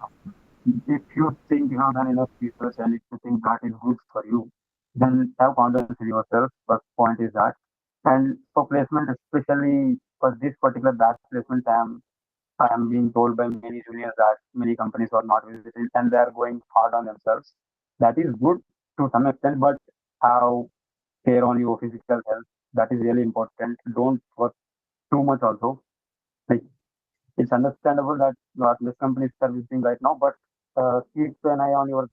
If you think you have done enough research and if you think that is good for you, then have confidence in yourself. First point is that. And for placement, especially for this particular batch placement, I am being told by many juniors that many companies are not visiting and they are going hard on themselves. That is good to some extent, but have care on your physical health. That is really important. Don't work too much also. Like it's understandable that lot less companies are visiting right now, but keep an eye on your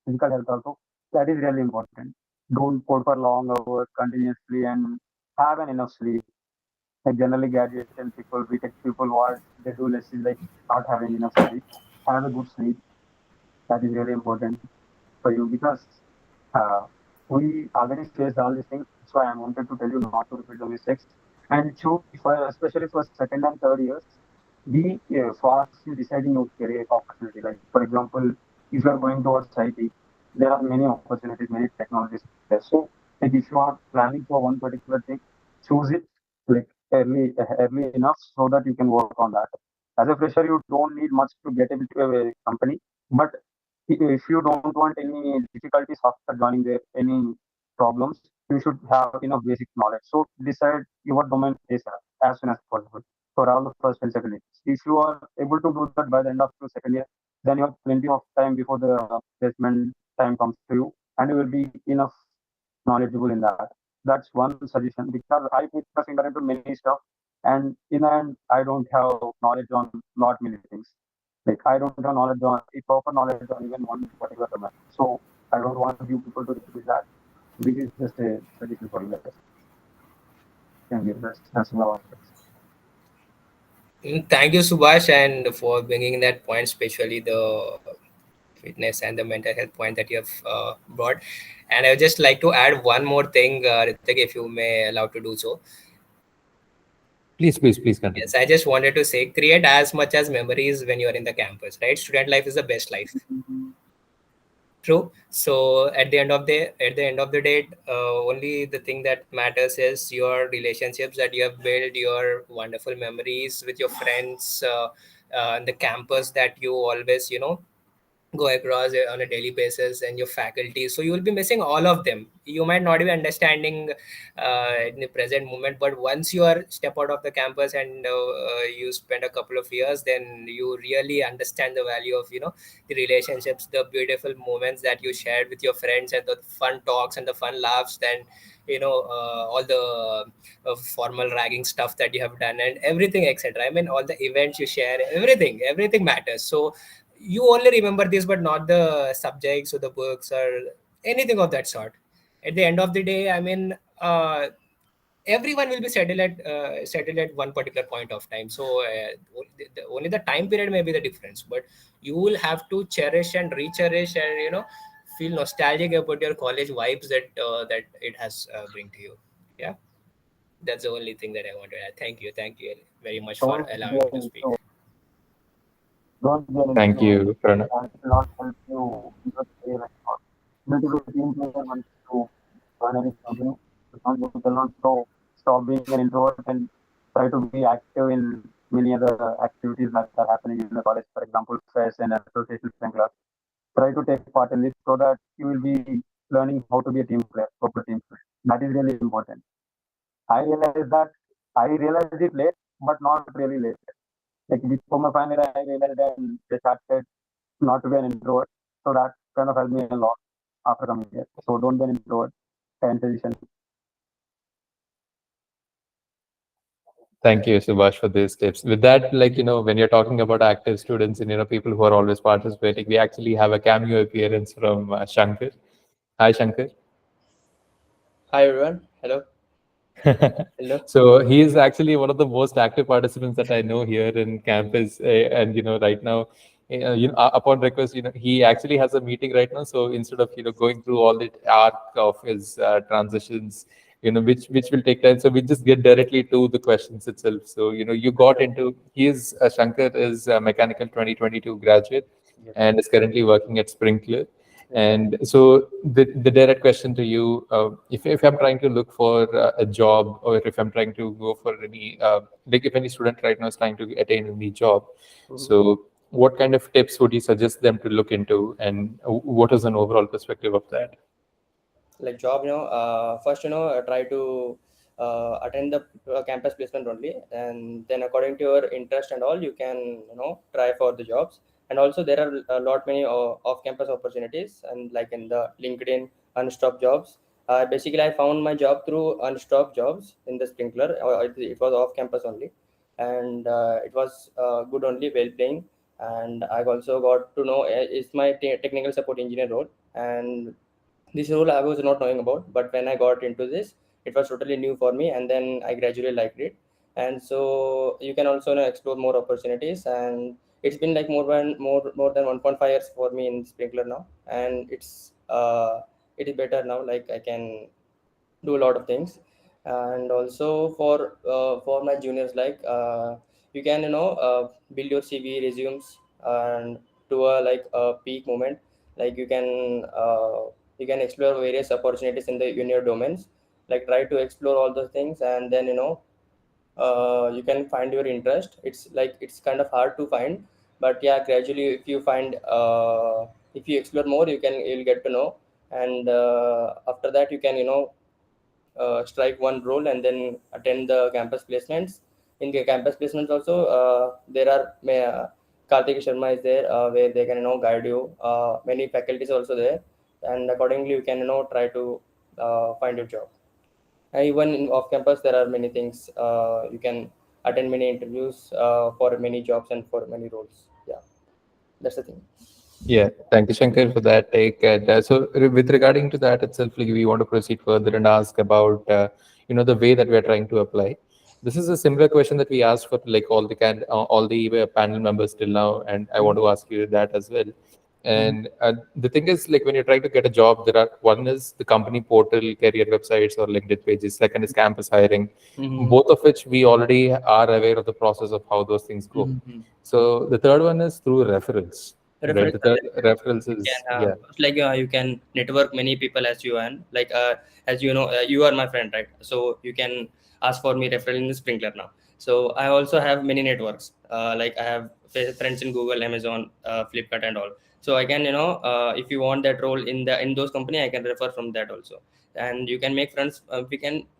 physical health also. That is really important. Don't code for long hours continuously and have an enough sleep. Like generally graduation people, BTech people, what they do less is like not having enough sleep. Have a good sleep. That is really important for you because uh, we already faced all these things. So I wanted to tell you not to repeat the mistakes and choose for especially for second and third years. Be fast in deciding your career opportunity. Like for example, if you are going towards IT, there are many opportunities, many technologies there. So like if you are planning for one particular thing, choose it like early enough so that you can work on that. As a fresher, you don't need much to get into a company, but if you don't want any difficulties after joining there, any problems, you should have enough basic knowledge. So decide your domain as soon as possible for all the first and second years. If you are able to do that by the end of your second year, then you have plenty of time before the placement time comes to you, and you will be enough knowledgeable in that. That's one suggestion because I put my finger into many stuff, and in the end, I don't have knowledge on not many things. Like I don't have knowledge on proper knowledge on even one particular domain. So I don't want you people to repeat that. This is just a suggestion for you guys. Thank you. That's my last. Thank you, Subhash, and for bringing that point, especially the fitness and the mental health point that you have brought. And I would just like to add one more thing, Ritik, if you may allow to do so. Please continue. Yes, I just wanted to say, create as much as memories when you are in the campus, right? Student life is the best life. True. So at the end of the day, only the thing that matters is your relationships that you have built, your wonderful memories with your friends, the campus that you always go across on a daily basis, and your faculty, so you will be missing all of them. You might not be understanding in the present moment, but once you are step out of the campus and you spend a couple of years, then you really understand the value of the relationships, the beautiful moments that you shared with your friends, and the fun talks and the fun laughs, then all the formal ragging stuff that you have done and everything, etc. I mean, all the events you share, everything matters. So you only remember this, but not the subjects or the books or anything of that sort. At the end of the day, I mean, everyone will be settled at one particular point of time. So only the time period may be the difference, but you will have to cherish and re-cherish and feel nostalgic about your college vibes that it has bring to you. Yeah, that's the only thing that I want to add. Thank you very much for Don't allowing get me to speak. into don't get Thank into you, Pranav. and it will not help you in your career anymore. You need to be a team player once you join any company. You cannot stop being an introvert and try to be active in many other activities that are happening in the college, for example, fest and association class. Try to take part in this so that you will be learning how to be a team player, proper team player. That is really important. I realized it late, but not really late. Like before my final year, I realized and I started not to be an introvert. So that kind of helped me a lot after coming here. So don't be an introvert. And suggestion. Thank you, Subhash, for these tips. With that, when you're talking about active students and, people who are always participating, we actually have a cameo appearance from Shankar. Hi, Shankar. Hi everyone. Hello. Hello. So he is actually one of the most active participants that I know here in campus. And right now, upon request, he actually has a meeting right now. So instead of going through all the arc of his transitions, which will take time, so we just get directly to the questions itself. So you got into Shankar is a mechanical 2022 graduate and is currently working at Sprinkler. And so the direct question to you, if I'm trying to look for a job, or if I'm trying to go for any, like if any student right now is trying to attain any job, so what kind of tips would you suggest them to look into, and what is an overall perspective of that? Like job, first, try to attend the campus placement only, and then according to your interest and all, you can, try for the jobs. And also there are a lot many off-campus opportunities, and like in the LinkedIn Unstopped Jobs. Basically, I found my job through Unstopped Jobs in the Sprinkler. It was off-campus only, and it was good only, well paying. And I also got to know it's my technical support engineer role, and this role I was not knowing about, but when I got into this, it was totally new for me, and then I gradually liked it. And so you can also explore more opportunities, and it's been like more than 1.5 years for me in Sprinkler now, and it is better now. Like I can do a lot of things. And also for my juniors, like you can build your CV resumes and to a like a peak moment. Like you can explore various opportunities in your domains. Like try to explore all those things, and then you can find your interest. It's like it's kind of hard to find, but yeah, gradually if you explore more, you'll get to know. And after that, you can strike one role and then attend the campus placements. In the campus placements also, there are Karthik Sharma is there, where they can guide you. Many faculties also there, and accordingly you can try to find your job. And even in off campus, there are many things. You can attend many interviews for many jobs and for many roles. Yeah. That's the thing. Yeah, thank you, Shankar, for that take. And with regarding to that itself, like, we want to proceed further and ask about, the way that we are trying to apply. This is a similar question that we asked for like all the panel members till now, and I want to ask you that as well. And the thing is, like, when you're trying to get a job, there are one is the company portal, career websites, or LinkedIn pages. Second is campus hiring, Mm-hmm. both of which we already are aware of the process of how those things go. Mm-hmm. So the third one is through referrals, right? Reference The are third very referrals you is, can yeah. it's like you can network many people as you earn, like as you know, you are my friend, right? So you can ask for me referral in the Sprinkler now. So I also have many networks, like I have friends in Google, Amazon, Flipkart and all. So I can, if you want that role in those company, I can refer from that also. And you can make friends,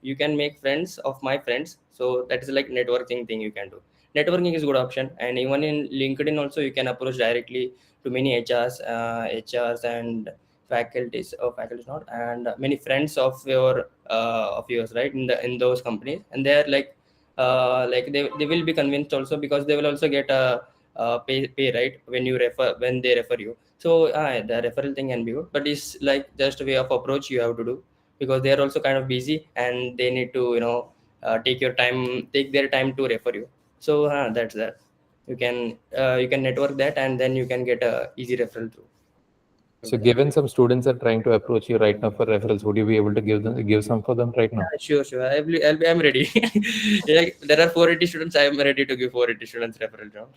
you can make friends of my friends. So that is like networking thing you can do. Networking is good option, and even in LinkedIn also you can approach directly to many HRs and faculties, or faculties not, and many friends of yours, right? In those companies, and they are like they will be convinced also, because they will also get a pay, right, when they refer you. So the referral thing can be good, but it's like just a way of approach you have to do, because they are also kind of busy and they need to take their time to refer you. So that's that. You can network that, and then you can get a easy referral through So that. given some students are trying to approach you right now for referrals, would you be able to give some for them right now? Yeah, sure. I'm ready. Like, there are 480 students. I am ready to give 480 students referral job.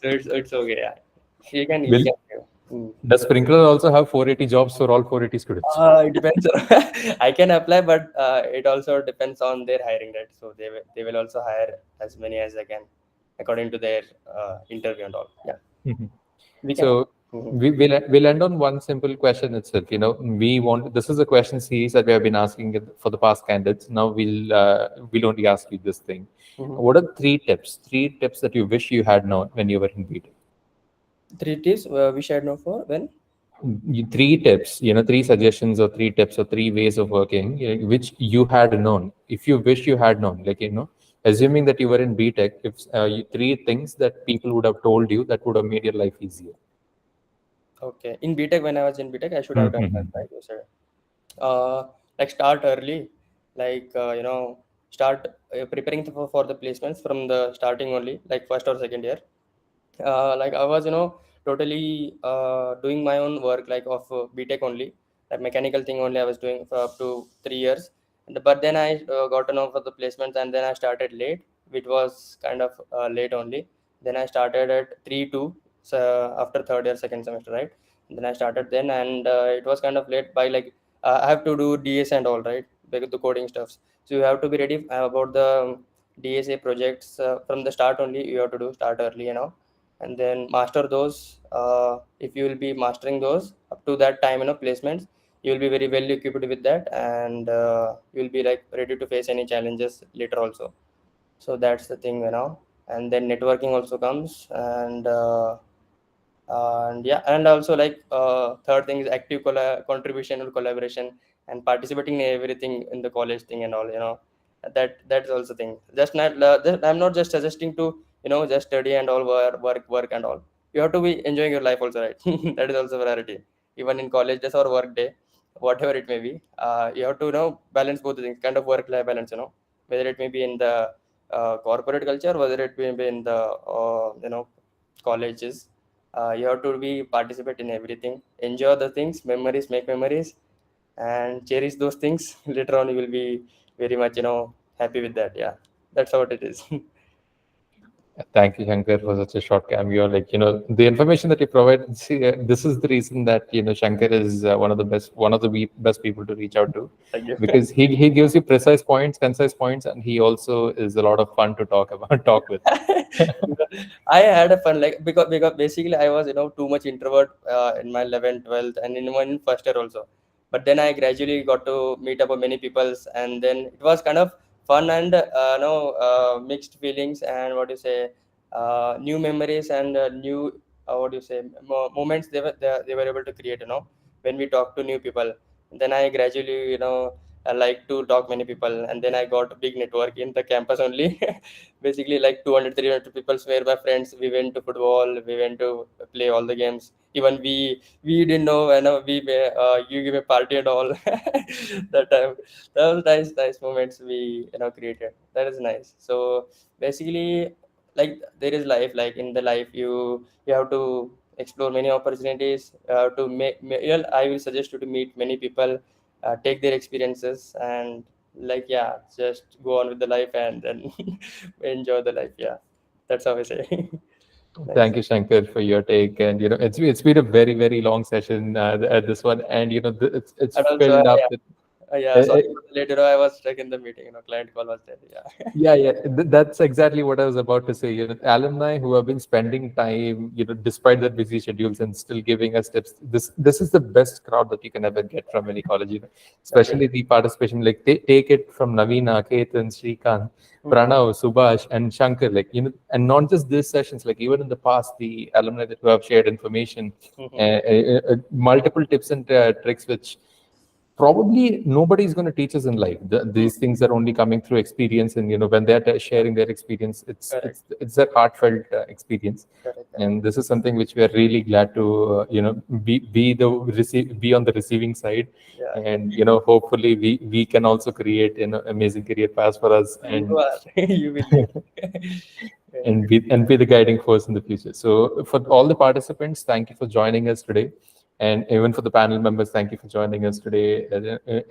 So it's okay. Yeah, you Will can give. Mm. does Sprinkler also have 480 jobs for all 480 students? It depends. I can apply, but it also depends on their hiring, right? So they will also hire as many as they can according to their interview and all. Yeah, Mhm. we can. So Mhm. we'll end on one simple question itself. We want this is a question series that we have been asking for the past candidates. Now we'll only ask you this thing. Mhm. What are three tips that you wish you had known when you were in BTech? 3 tips we should know for when. Three tips, three suggestions or three tips or three ways of working, which you had known, if you wish you had known, like, assuming that you were in BTech, if three things that people would have told you that would have made your life easier. Okay, in BTech, when I was in BTech, I should have done that, Mm-hmm. right? You said, like, start early, like start preparing for the placements from the starting only, like first or second year. Like I was, totally doing my own work, like of BTech only, like mechanical thing only I was doing for up to 3 years. But then I got to know for the placements, and then I started late, which was kind of late only. Then I started at 3 2, so after third year, second semester, right? Then I started then, and it was kind of late by like I have to do DS and all, right? Like the coding stuffs. So you have to be ready about the DSA projects from the start only. You have to do start early, and then master those. If you will be mastering those up to that time, placements, you will be very well equipped with that, and you will be like ready to face any challenges later also. So that's the thing, and then networking also comes, and yeah, and also like third thing is active contribution or collaboration, and participating in everything in the college thing and all, that's also thing. I'm not just suggesting to just study and all, work and all. You have to be enjoying your life also, right? That is also priority, even in college days or work day, whatever it may be. You have to balance both the things, kind of work life balance, whether it may be in the corporate culture, whether it may be in the colleges. You have to be participate in everything, enjoy the things, memories, make memories, and cherish those things. Later on you will be very much happy with that. Yeah, that's how it is. Thank you, Shankar, for such a short cameo. Like, the information that you provide. See, this is the reason that Shankar is one of the best people to reach out to, Thank you. because he gives you precise points, concise points, and he also is a lot of fun to talk about, talk with. I had a fun, like, because basically I was too much introvert in my 11th, 12th, and in one first year also. But then I gradually got to meet up with many peoples, and then it was kind of fun, and mixed feelings, and what do you say, new memories, and new what do you say, moments they were able to create, when we talk to new people. Then I gradually I like to talk many people, and then I got a big network in the campus only. Basically, like 200, 300 people were my friends. We went to football, we went to play all the games. Even we didn't know, we were, you give a party and all. That time, that was nice moments we created. That is nice. So basically, like there is life. Like in the life, you have to explore many opportunities. To I will suggest you to meet many people, take their experiences, and like yeah, just go on with the life and then enjoy the life. Yeah, that's how I say. Nice. Thank you, Shankar, for your take. And it's been a very long session at this one, and it's And also, filled up yeah, with. yeah. Uh, Sorry for the late. I was stuck in the meeting. Client call was there. Yeah. yeah, that's exactly what I was about to say. Alumni who have been spending time, despite their busy schedules and still giving us tips. This is the best crowd that you can ever get from any college. Especially the participation. Like take it from Naveena, Ketan, Srikanth, Pranav, Subhash, and Shankar. Like and not just these sessions. Like even in the past, the alumni that who have shared information, multiple tips and tricks which probably nobody is going to teach us in life. These things are only coming through experience, and when they're sharing their experience, it's Correct. it's their heartfelt experience. Correct. And this is something which we are really glad to be on the receiving side. Yeah. And hopefully we can also create amazing career paths for us, You are. You will be. Yeah. and be the guiding force in the future. So for all the participants, thank you for joining us today, and even for the panel members, thank you for joining us today,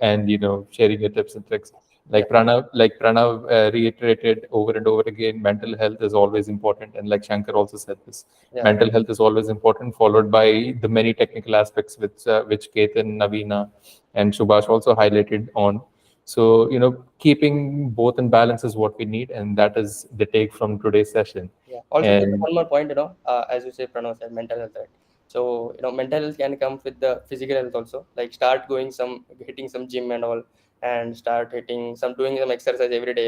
and sharing your tips and tricks. Like Pranav reiterated over and over again, mental health is always important, and like Shankar also said this, Yeah. mental health is always important, followed by the many technical aspects which Ketan, Naveena, and Subhash also highlighted on. So, keeping both in balance is what we need, and that is the take from today's session. Yeah. Also, just And one more point, as you say, Pranav said, mental health, right? So, mental health can come with the physical health also. Like start hitting some gym and all, and start doing some exercise every day.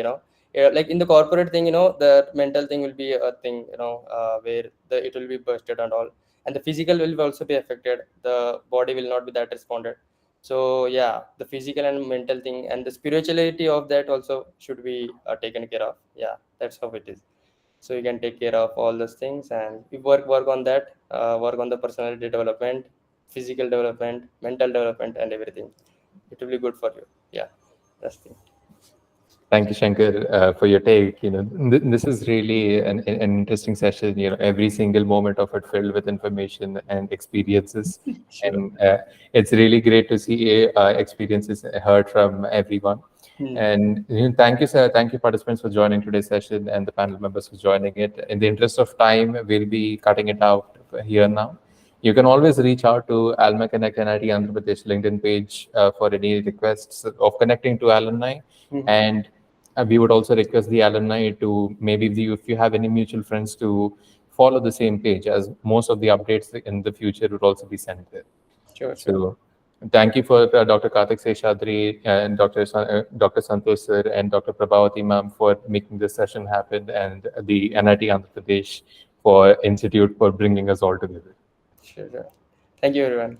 Yeah, like in the corporate thing, the mental thing will be a thing, where it will be bursted and all, and the physical will also be affected. The body will not be that responded. So yeah, the physical and mental thing and the spirituality of that also should be taken care of. Yeah, that's how it is. So you can take care of all those things, and you work on that, work on the personality development, physical development, mental development, and everything. It will be good for you. Yeah, that's the thing. thank you, Shankar, for your take. This is really an interesting session. Every single moment of it filled with information and experiences, Sure. and it's really great to see experiences heard from everyone. And thank you, sir. Thank you, participants, for joining today's session, and the panel members for joining it. In the interest of time, we'll be cutting it out here now. You can always reach out to AlmaConnect NIT Andhra Pradesh LinkedIn page for any requests of connecting to alumni. And we would also request the alumni to maybe if you have any mutual friends to follow the same page, as most of the updates in the future would also be sent there. Sure. So thank you for Dr. Karthik Seshadri and Dr. Santosh sir and Dr. Prabhavati ma'am for making this session happen, and the NIT Andhra Pradesh for Institute for bringing us all together. Sure. Thank you, everyone.